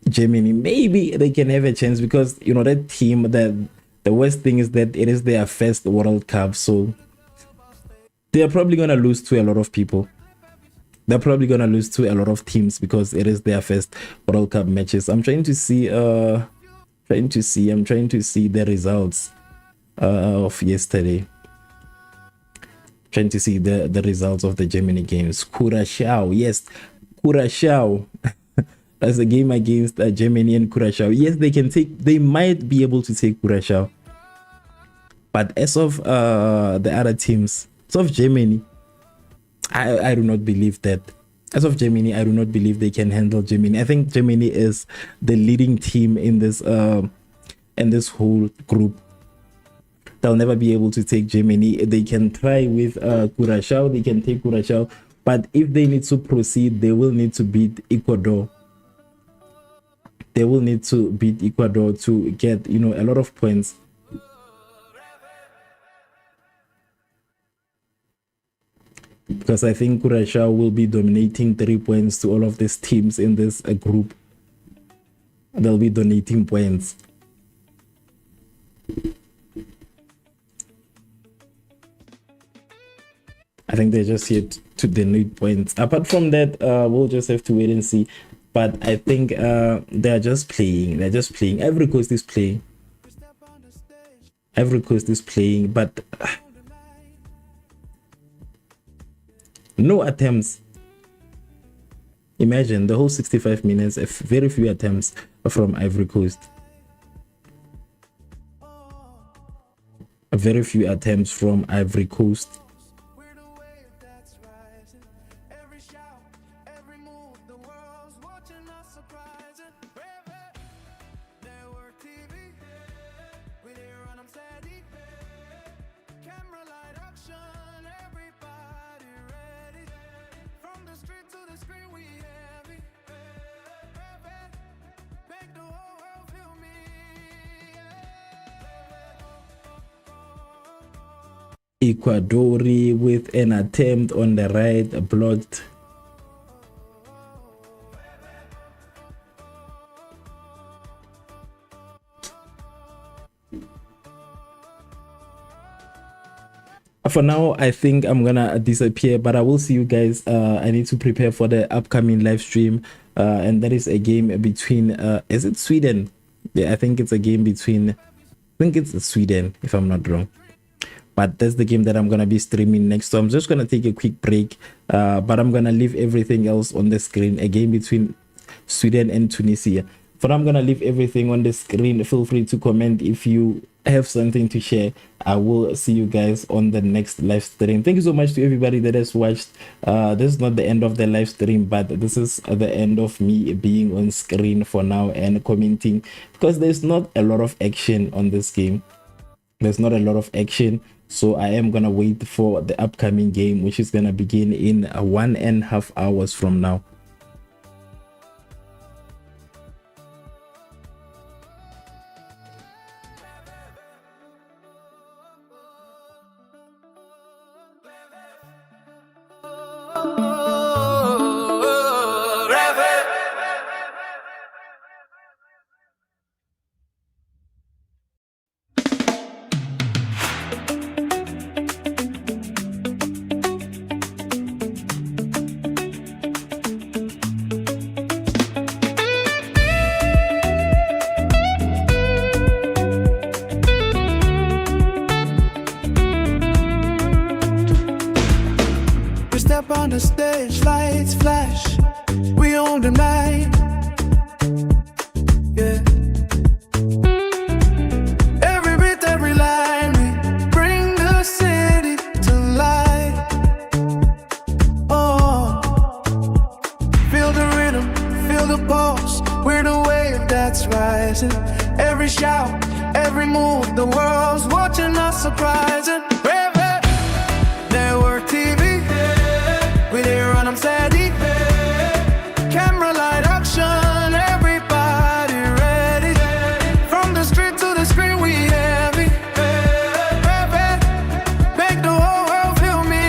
Germany, maybe they can have a chance, because you know that team, that the worst thing is that it is their first World Cup, so they are probably gonna lose to a lot of people. They're probably gonna lose to a lot of teams because it is their first World Cup matches. I'm trying to see the results of yesterday. Trying to see the results of the Germany games. Curacao, yes, Curacao. That's a game against Germany and Curacao. Yes, they might be able to take Curacao, but as of the other teams, as of Germany, I do not believe that. As of Germany, I do not believe they can handle Germany. I think Germany is the leading team in this whole group. They'll never be able to take Germany. They can try with Curacao. They can take Curacao, but if they need to proceed, they will need to beat Ecuador. They will need to beat Ecuador to get, you know, a lot of points. Because I think Curacao will be dominating 3 points to all of these teams in this group. They'll be donating points. I think they're just here to donate points. Apart from that, we'll just have to wait and see. But I think they're just playing. They're just playing. Ivory Coast is playing. Ivory Coast is playing, but no attempts. Imagine the whole 65 minutes, very few attempts from Ivory Coast. Very few attempts from Ivory Coast. ECUADOR with an attempt on the right, blocked. For now, I think I'm gonna disappear, but I will see you guys. I need to prepare for the upcoming live stream, and that is a game between is it Sweden? Yeah, I think it's a game between, I think it's Sweden if I'm not wrong. But that's the game that I'm gonna be streaming next. So I'm just gonna take a quick break, but I'm gonna leave everything else on the screen. A game between Sweden and Tunisia. For now, I'm gonna leave everything on the screen. Feel free to comment if you have something to share. I will see you guys on the next live stream. Thank you so much to everybody that has watched. This is not the end of the live stream, but this is the end of me being on screen for now and commenting, because there's not a lot of action on this game. There's not a lot of action. So I am gonna wait for the upcoming game, which is gonna begin in 1.5 hours from now. On the stage, lights flash, we own the night. Yeah. Every beat, every line, we bring the city to life. Oh, feel the rhythm, feel the pulse. We're the wave that's rising. Every shout, every move, the world's watching us surprising. Network TV. We there and I'm steady. Camera light action, everybody ready. From the street to the screen, we heavy. Make the whole world feel me.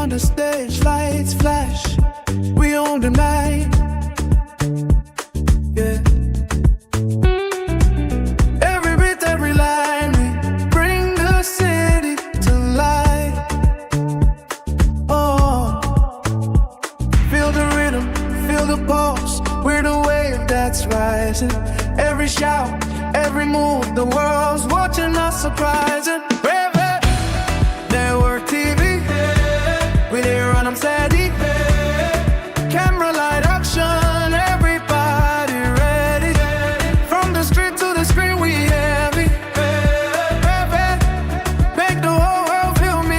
on the stage, lights flash. We own the night. Yeah. Every beat, every line, we bring the city to life. Oh, feel the rhythm, feel the pulse. We're the wave that's rising. Every shout, every move, the world's watching us surprising. Network TV, we there on them steady. Camera light action, everybody ready. From the street to the screen, we heavy. Make the whole world feel me.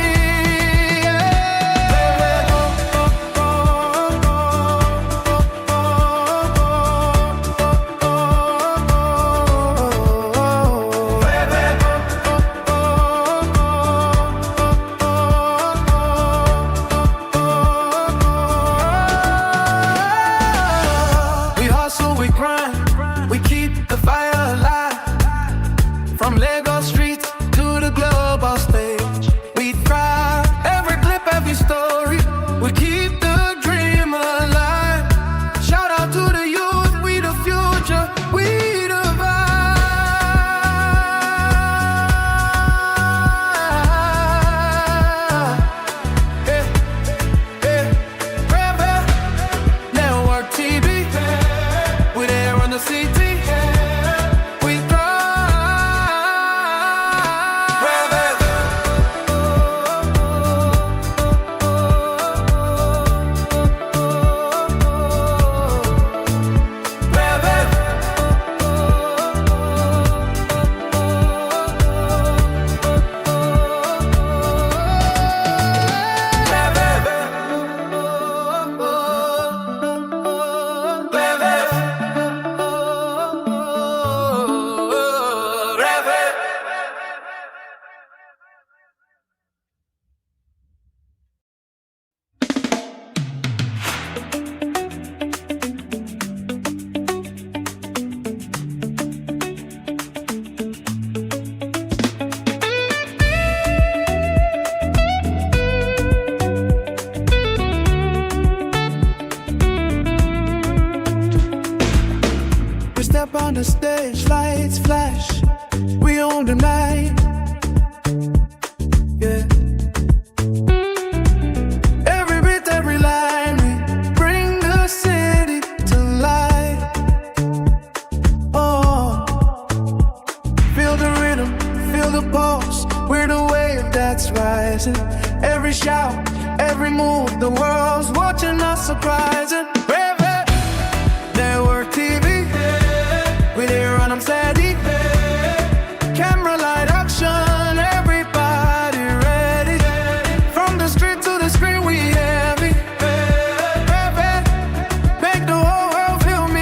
We hustle, we grind, we keep the fire alive. From Lagos streets to the global stage, we thrive. Every clip, every story, we keep the dream alive. Shout out to the youth, we the future, we the vibe. Yeah, yeah. Network TV, we there on the CT. We step on the stage, lights flash. We own the night. Yeah. Every beat, every line, we bring the city to life. Oh, feel the rhythm, feel the pulse. We're the wave that's rising. Every shout, every move, the world's watching us surprising. Network TV, we there on them steady. Camera light action, everybody ready. From the street to the screen, we heavy. Make the whole world feel me.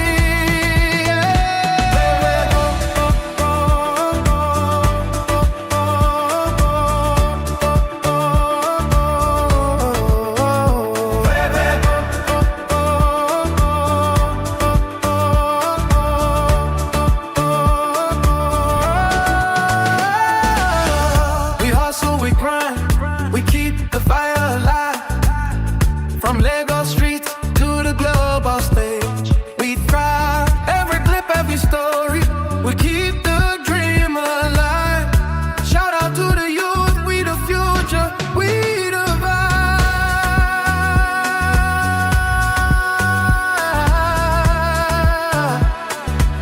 We hustle, we grind, we keep the fire alive. From Lagos streets to the global stage, we thrive. Every clip, every story, we keep the dream alive. Shout out to the youth, we the future, we the vibe.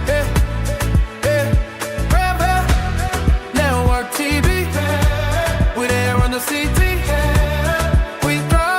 Yeah, yeah. Network TV, we there on the CT. We thrive.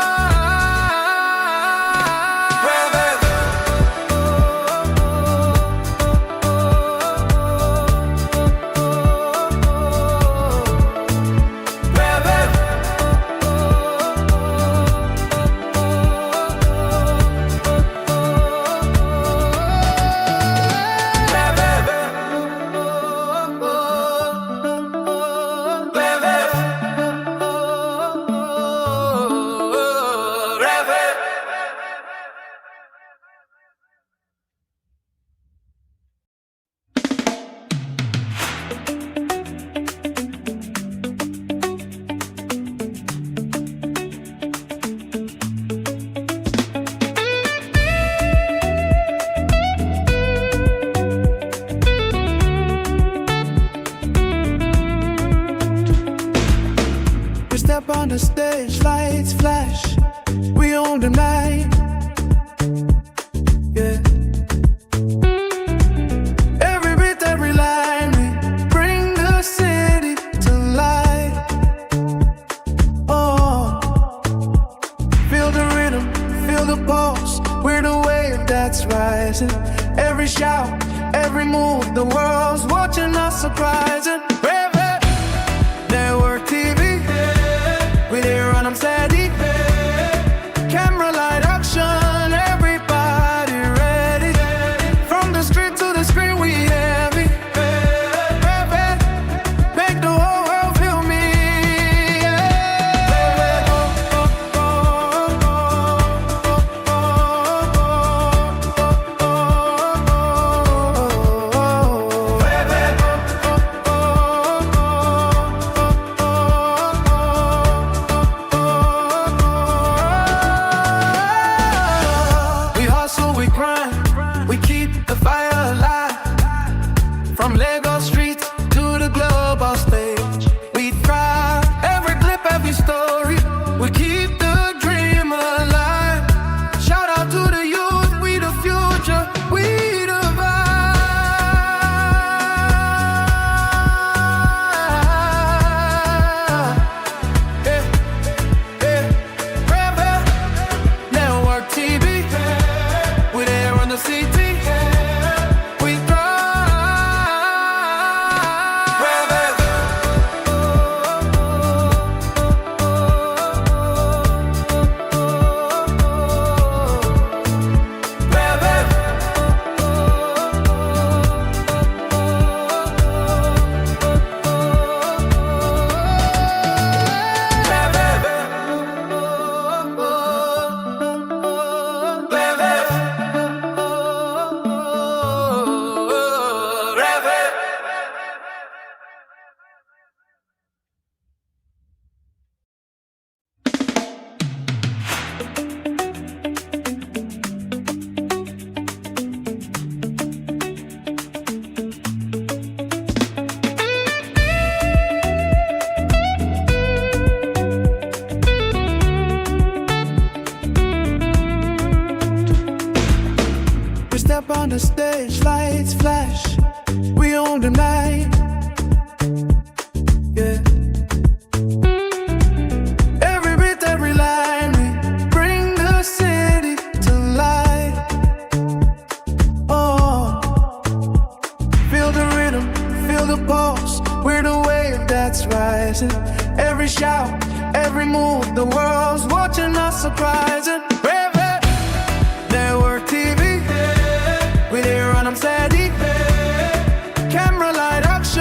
feel the pulse, we're the wave that's rising. Every shout, every move, the world's watching us surprising. Baby, network TV, we there on them steady. Camera light action, everybody ready. From the street to the screen, we heavy. Baby, make the whole world feel me. We hustle, we grind, we keep the fire alive. From Lagos streets to the global stage, we thrive. Every clip, every story, we keep the dream alive. Shout out to the youth, we the future, we the vibe. Yeah, yeah. Rebel, network TV, we there on the CT. We thrive. Rebel. We step on the stage, lights flash, we own the night. Yeah. Every beat, every line, we bring the city to life. Oh, feel the rhythm, feel the pulse, we're the wave that's rising. Every shout, every move, the world's watching us surprising. Baby, network TV, we there on them steady. Camera light action.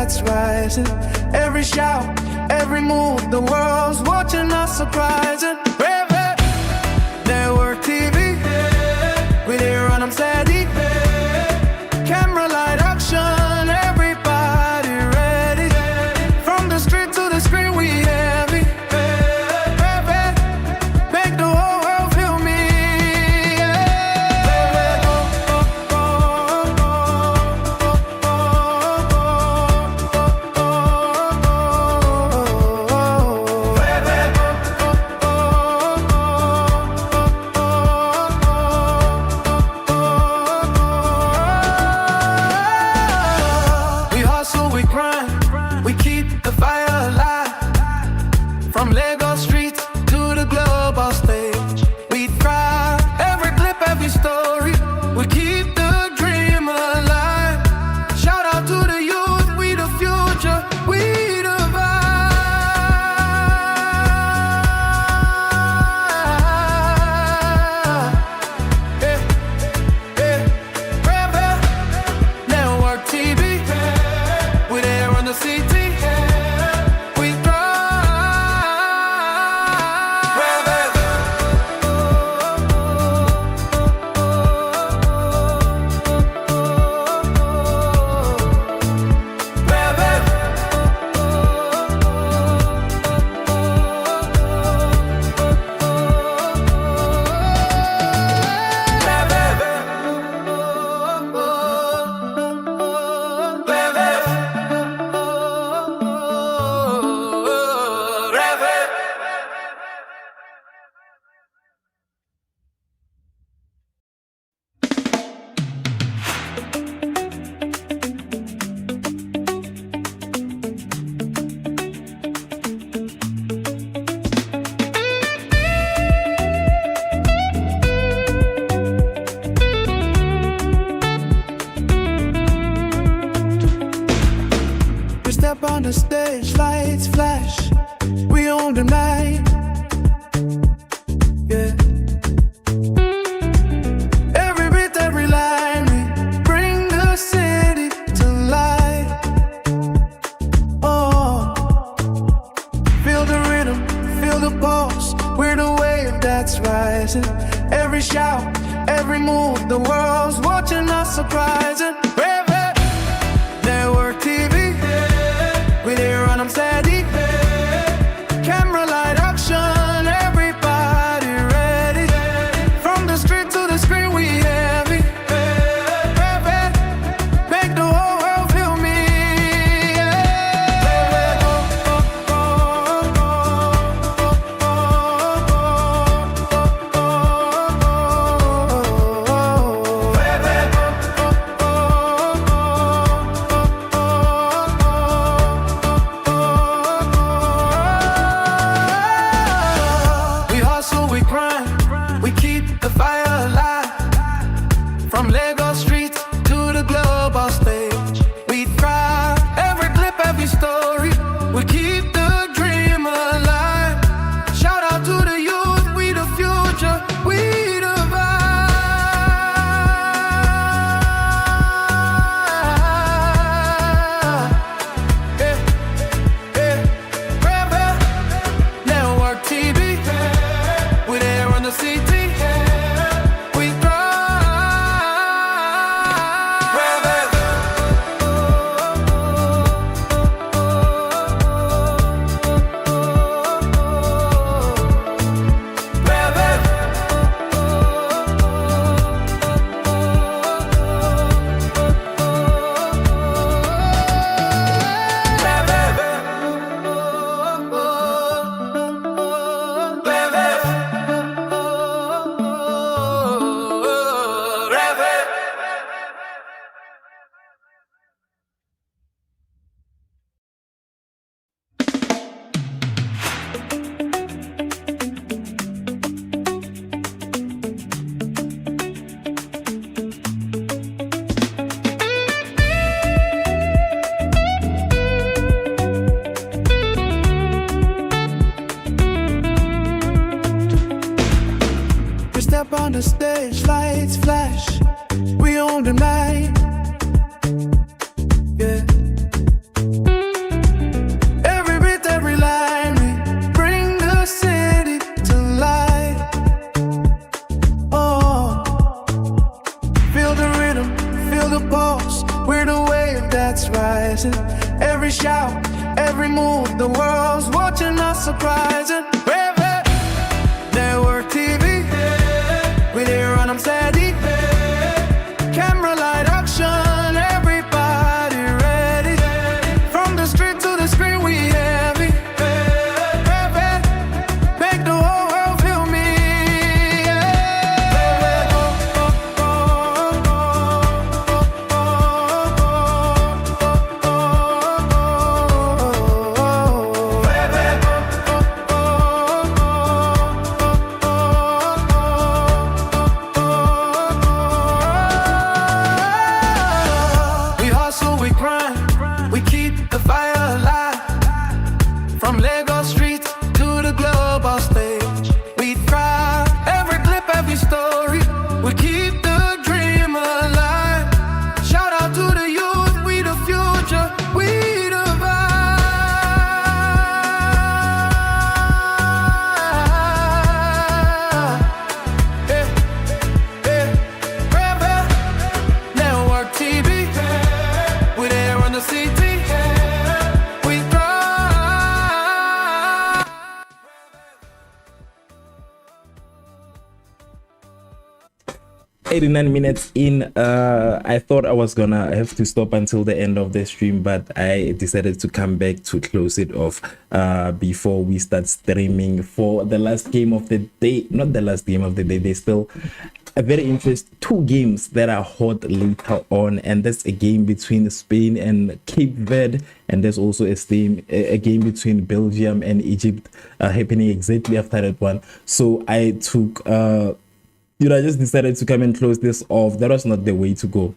that's rising. Every shout, every move, the world's watching us surprising. Rivet, network TV, we there on them steady. Camera light action, everybody ready. From the street to the screen, we heavy. Rivet, make the whole world feel me. We hustle, we grind, we keep the fire alive. From Lagos streets to the global stage, we thrive. Every clip, every story, we keep the dream alive. Shout out to the youth, we the future, we the vibe. Yeah, yeah. Rebel, network TV, we there on the CT. We thrive. Rebel. We step on the stage, lights flash, we own the night. Yeah. Every beat, every line, we bring the city to life. Oh, feel the rhythm, feel the pulse, we're the wave that's rising. Every shout, every move, the world's watching us surprising. Rivet, network TV, we there on them steady. Camera light action, everybody ready. From the street to the screen, we heavy. Rivet, make the whole world feel me. that's rising. Every shout, every move, the world's watching us surprising. Network TV, we there run them steady. Camera light action, everybody ready. From the street to the screen, we heavy. Make the whole world feel me. We hustle, we grind, we keep the fire alive. From Lagos streets to the global stage, we thrive. Every clip, every story, we keep the dream alive. Shout out to the youth, we the future, we the vibe. Eh, eh, Rebel, Network TV, we there on the CT, we thrive. 89 minutes in. I thought I was gonna have to stop until the end of the stream, but I decided to come back to close it off before we start streaming for the last game of the day. Not the last game of the day, there's still a very interesting two games that are hot later on, and that's a game between Spain and Cape Verde, and there's also a game between Belgium and Egypt happening exactly after that one. So I took I just decided to come and close this off. That was not the way to go,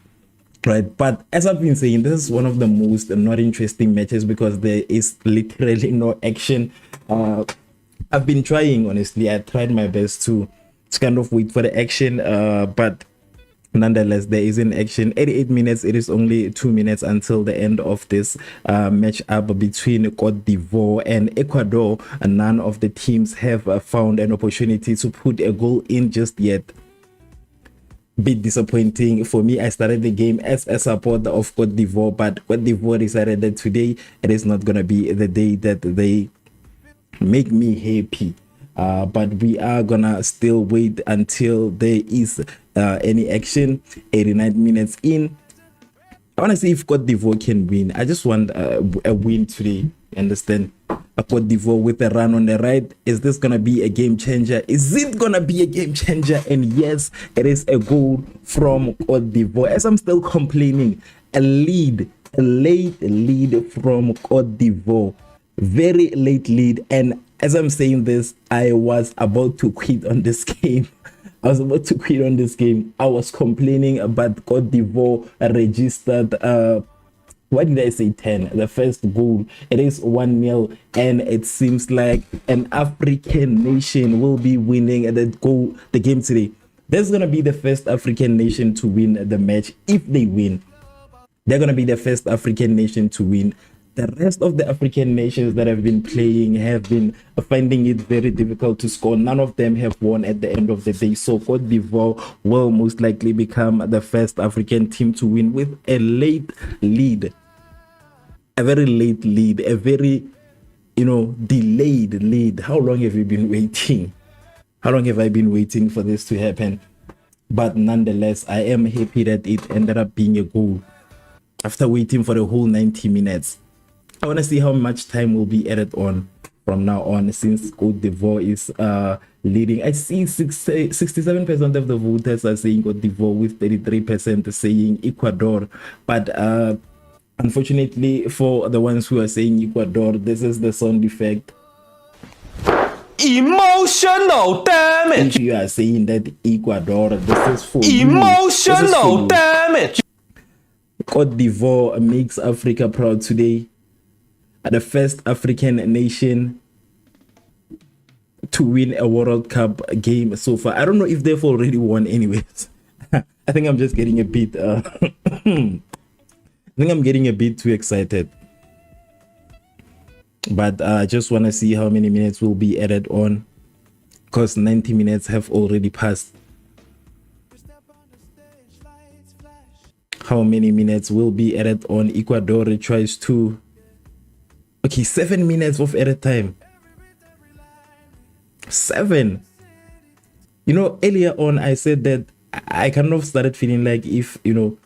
right? But as I've been saying, this is one of the most not interesting matches because there is literally no action. I've been trying, honestly, I tried my best to kind of wait for the action, but nonetheless there isn't action. 88 minutes, it is only 2 minutes until the end of this match up between Cote d'Ivoire and Ecuador, and none of the teams have found an opportunity to put a goal in just yet. Bit disappointing for me. I started the game as a supporter of Cote d'Ivoire, but Cote d'Ivoire decided that today it is not gonna be the day that they make me happy. But we are gonna still wait until there is any action. 89 minutes in. I want to see if Cote d'Ivoire can win. I just want a win today. Understand? A Cote d'Ivoire with a run on the right. Is this gonna be a game changer? Is it gonna be a game changer? And yes, it is a goal from Cote d'Ivoire. As I'm still complaining, a late lead from Cote d'Ivoire. Very late lead, and as I'm saying this, I was about to quit on this game. I was complaining about Cote d'Ivoire registered what did I say, 10, the first goal. It is 1-0, and it seems like an African nation will be winning the game today. That's gonna be the first African nation to win the match. If they win, they're gonna be the first African nation to win. The rest of the African nations that have been playing have been finding it very difficult to score. None of them have won at the end of the day. So Cote d'Ivoire will most likely become the first African team to win with a late lead. A very late lead. A very, delayed lead. How long have you been waiting? How long have I been waiting for this to happen? But nonetheless, I am happy that it ended up being a goal after waiting for the whole 90 minutes. I want to see how much time will be added on from now on, since Cote d'Ivoire is leading. I see 67% of the voters are saying Cote d'Ivoire, with 33% saying Ecuador. But unfortunately for the ones who are saying Ecuador, this is the sound effect. Emotional damage. If you are saying that Ecuador, this is for Emotional damage. Cote d'Ivoire makes Africa proud today. The first African nation to win a World Cup game so far. I don't know if they've already won anyways. I think I'm just getting a bit I think I'm getting a bit too excited. But I just want to see how many minutes will be added on, because 90 minutes have already passed. how many minutes will be added on. Ecuador tries to, okay, 7 minutes of added time. 7. You know, earlier on I said that I kind of started feeling like, if you know,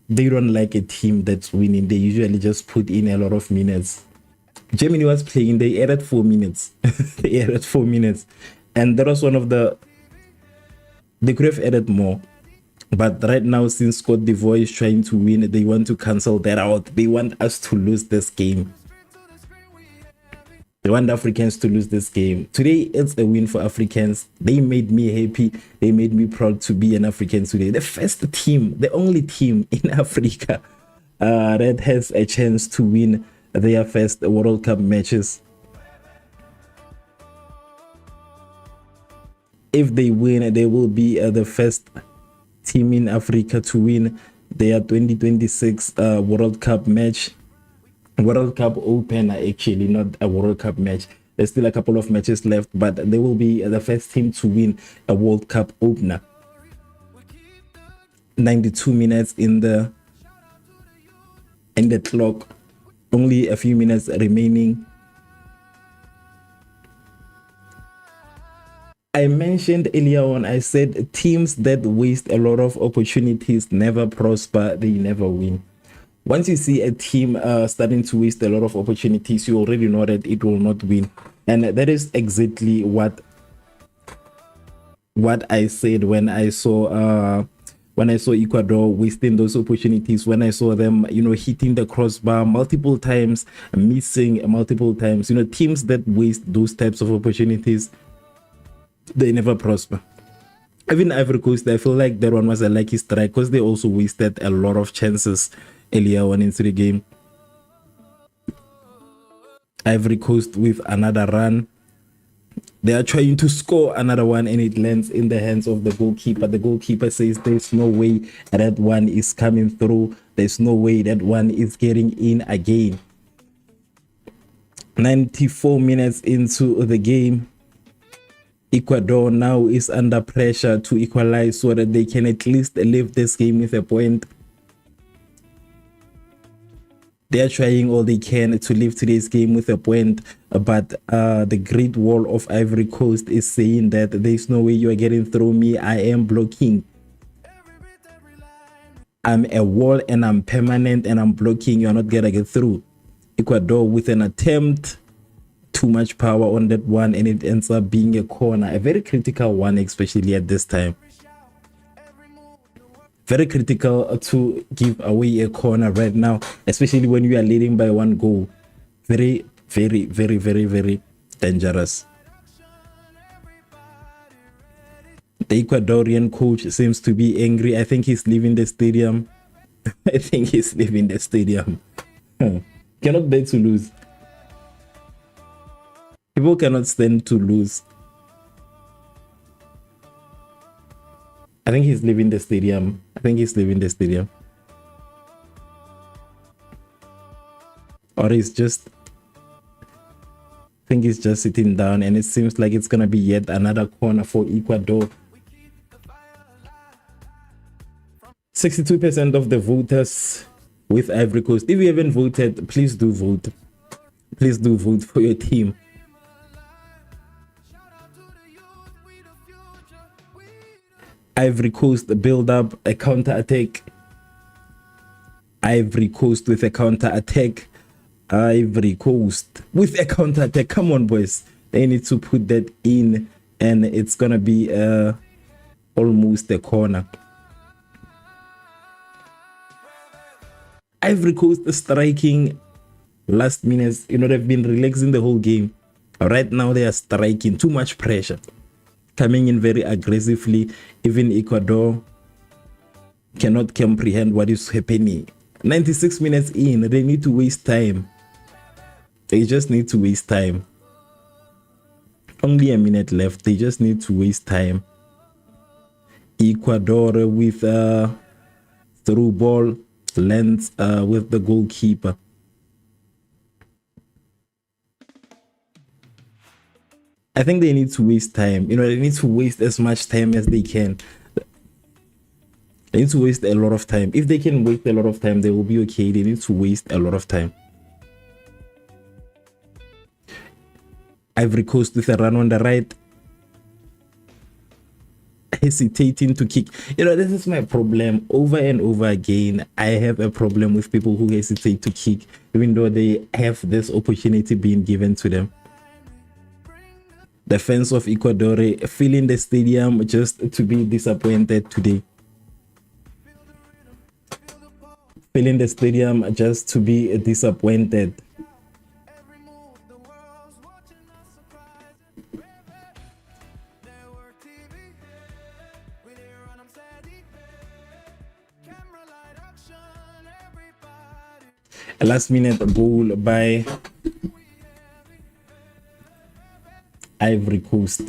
they don't like a team that's winning, they usually just put in a lot of minutes. Germany was playing, they added 4 minutes. They added 4 minutes, and that was one of the, they could have added more. But right now, since Cote d'Ivoire is trying to win, they want to cancel that out. They want us to lose this game. They want Africans to lose this game. Today, it's a win for Africans. They made me happy. They made me proud to be an African today. The first team, the only team in Africa that has a chance to win their first World Cup matches. If they win, they will be the first team in Africa to win their 2026 World Cup match. World Cup opener, actually, not a World Cup match. There's still a couple of matches left, but they will be the first team to win a World Cup opener. 92 minutes in the clock, only a few minutes remaining. I mentioned earlier on, I said teams that waste a lot of opportunities never prosper, they never win. Once you see a team starting to waste a lot of opportunities, you already know that it will not win. And that is exactly what I said when I saw Ecuador wasting those opportunities, when I saw them, you know, hitting the crossbar multiple times, missing multiple times. You know, teams that waste those types of opportunities, they never prosper. Even Ivory Coast, I feel like that one was a lucky strike because they also wasted a lot of chances earlier on into the game. Ivory Coast with another run. They are trying to score another one, and it lands in the hands of the goalkeeper. The goalkeeper says there's no way that one is coming through. There's no way that one is getting in again. 94 minutes into the game, Ecuador now is under pressure to equalize so that they can at least leave this game with a point. They are trying all they can to leave today's game with a point, but the Great Wall of Ivory Coast is saying that there's no way you are getting through me. I am blocking. I'm a wall and I'm permanent and I'm blocking. You're not gonna get through. Ecuador with an attempt, too much power on that one, and it ends up being a corner, a very critical one, especially at this time. Very critical to give away a corner right now, especially when you are leading by 1 goal. Very, very, very, very, very dangerous. The Ecuadorian coach seems to be angry. I think he's leaving the stadium. I think he's leaving the stadium. Cannot bear to lose. People cannot stand to lose. I think he's leaving the stadium. I think he's leaving the stadium. Or he's just, I think he's just sitting down, and it seems like it's gonna be yet another corner for Ecuador. 62% of the voters with Ivory Coast. If you haven't voted, please do vote. Please do vote for your team. Ivory Coast build up a counter attack. Ivory Coast with a counter attack. Ivory Coast with a counter attack. Come on, boys. They need to put that in, and it's gonna be almost a corner. Ivory Coast striking last minutes. You know, they've been relaxing the whole game. Right now they are striking, too much pressure, coming in very aggressively. Even Ecuador cannot comprehend what is happening. 96 minutes in, they need to waste time. They just need to waste time. Only a minute left. They just need to waste time. Ecuador with through ball lands with the goalkeeper. I think they need to waste time. You know, they need to waste as much time as they can. They need to waste a lot of time. If they can waste a lot of time, they will be okay. They need to waste a lot of time. Ivory Coast with a run on the right, hesitating to kick. You know, this is my problem over and over again. I have a problem with people who hesitate to kick even though they have this opportunity being given to them. The fans of Ecuador filling the stadium just to be disappointed today. Filling the stadium just to be disappointed. A last minute goal by Ivory Coast.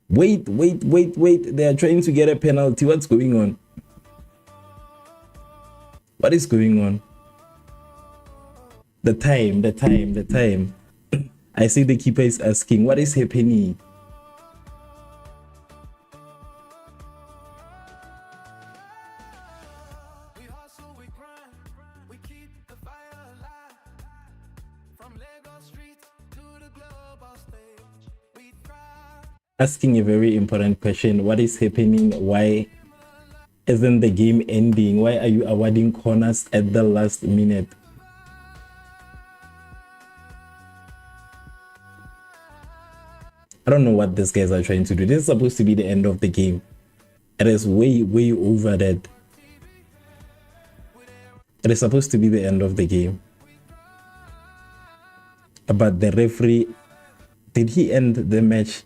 Wait. They are trying to get a penalty. What's going on? What is going on? The time. I see the keeper is asking, what is happening? Asking a very important question. What is happening? Why isn't the game ending? Why are you awarding corners at the last minute? I don't know what these guys are trying to do. This is supposed to be the end of the game. It is way over that. It is supposed to be the end of the game. But the referee, did he end the match?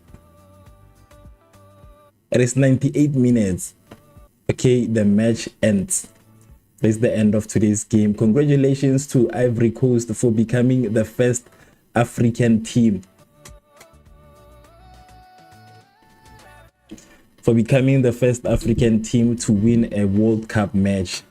It is 98 minutes. Okay, the match ends. This is the end of today's game. Congratulations to Ivory Coast for becoming the first African team. For becoming the first African team to win a World Cup match.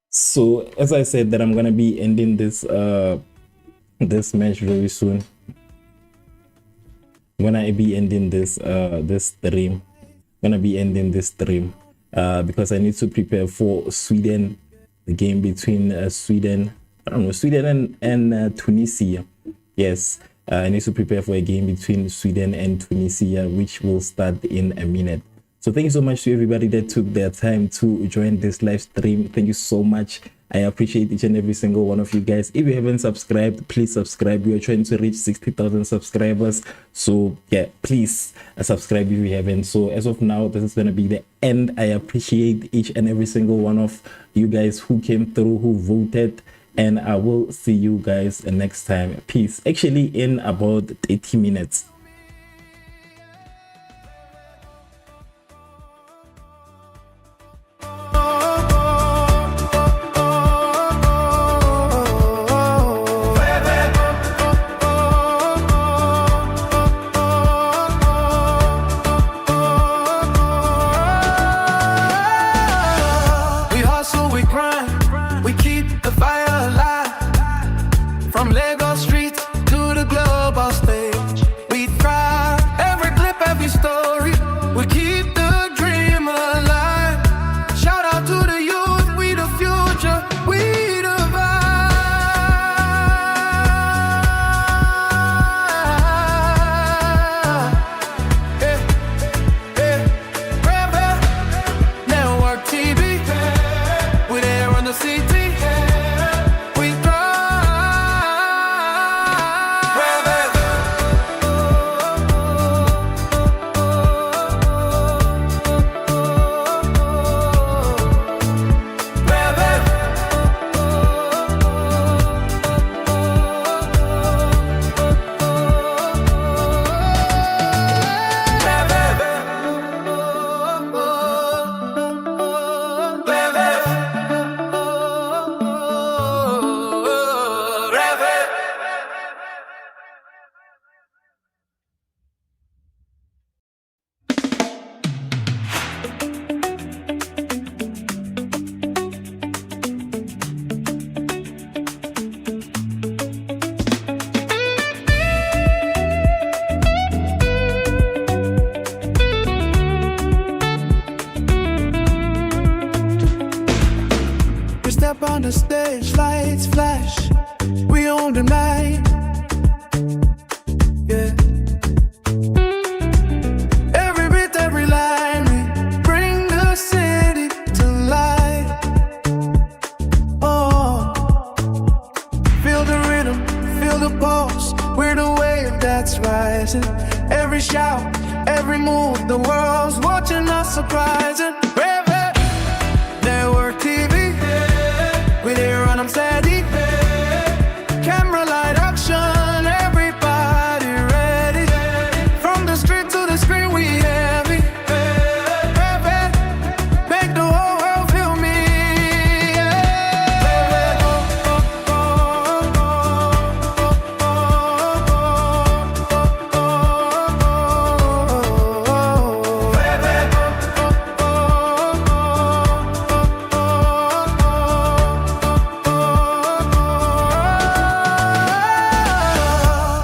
So as I said that I'm gonna be ending this this match very soon. When I be ending this this stream, gonna be ending this stream because I need to prepare for Sweden, the game between Sweden and Tunisia. Yes, I need to prepare for a game between Sweden and Tunisia, which will start in a minute. So thank you so much to everybody that took their time to join this live stream. Thank you so much. I appreciate each and every single one of you guys. If you haven't subscribed, please subscribe. We are trying to reach 60,000 subscribers. So yeah, please subscribe if you haven't. So as of now, this is going to be the end. I appreciate each and every single one of you guys who came through, who voted. And I will see you guys next time. Peace. Actually, in about 30 minutes. From Lagos streets to the global stage, we every move, the world's watching us surprising. Network TV, we there on them steady. Camera light action, everybody ready. From the street to the screen, we heavy. Make the whole world feel me.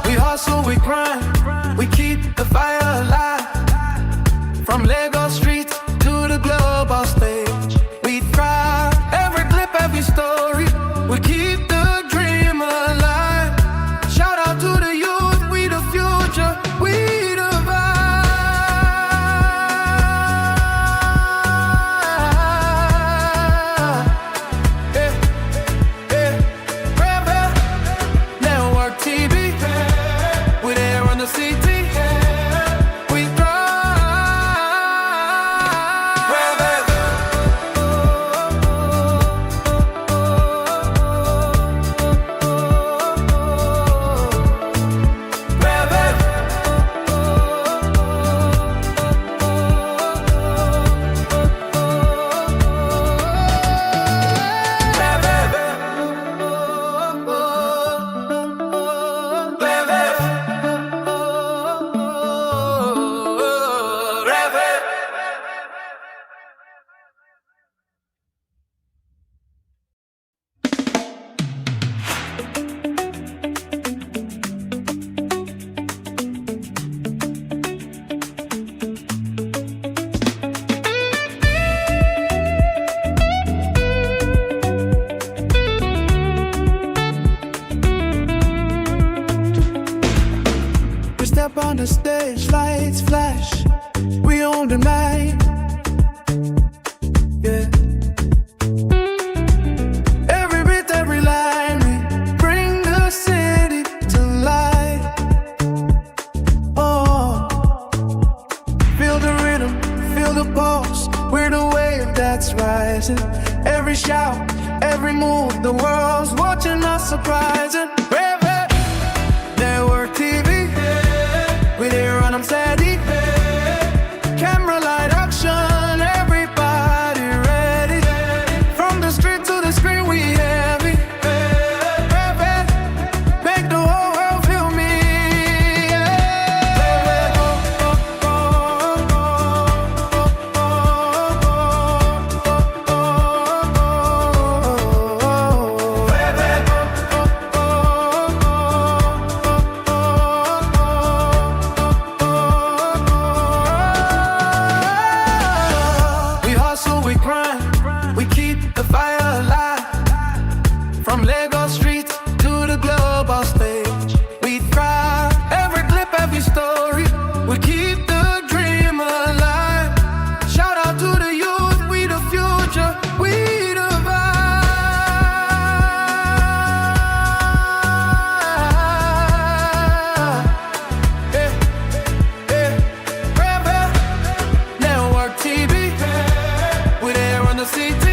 We hustle, we grind, we keep the fire alive. From Lagos streets to the global stage, we thrive. Every clip, every story, we keep the dream alive. Shout out to the youth, we the future, we the vibe. Network TV, we there on the CT, we We step on the stage, lights flash, we own the night. Yeah. Every beat, every line, we bring the city to life. Oh, feel the rhythm, feel the pulse. We're the wave that's rising. Every shout, every move, the world's watching us surprising. Network TV, we there on them steady. Camera light action, everybody ready. From the street to the screen, we heavy. Make the whole world feel me. We hustle, we grind, we keep the fire alive. From Lagos streets to the global stage, we thrive. Every clip, every story, we keep the dream alive. Shout out to the youth, we the future, we the vibe. Network TV, we there on the CT,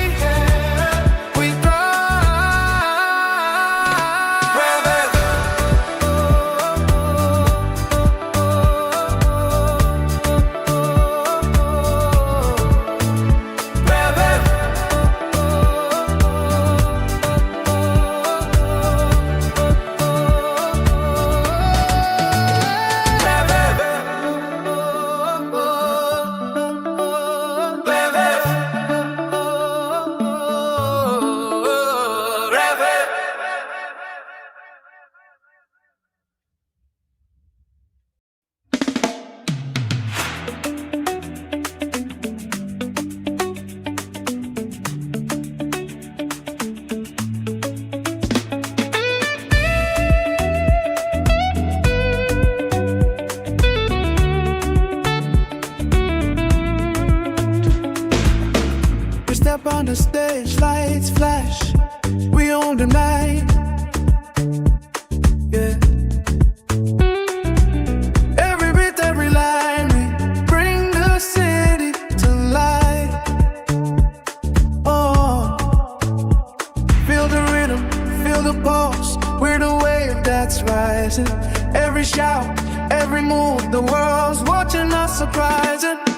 we step on the stage, lights flash, we own the night. Yeah. Every beat, every line, we surprising.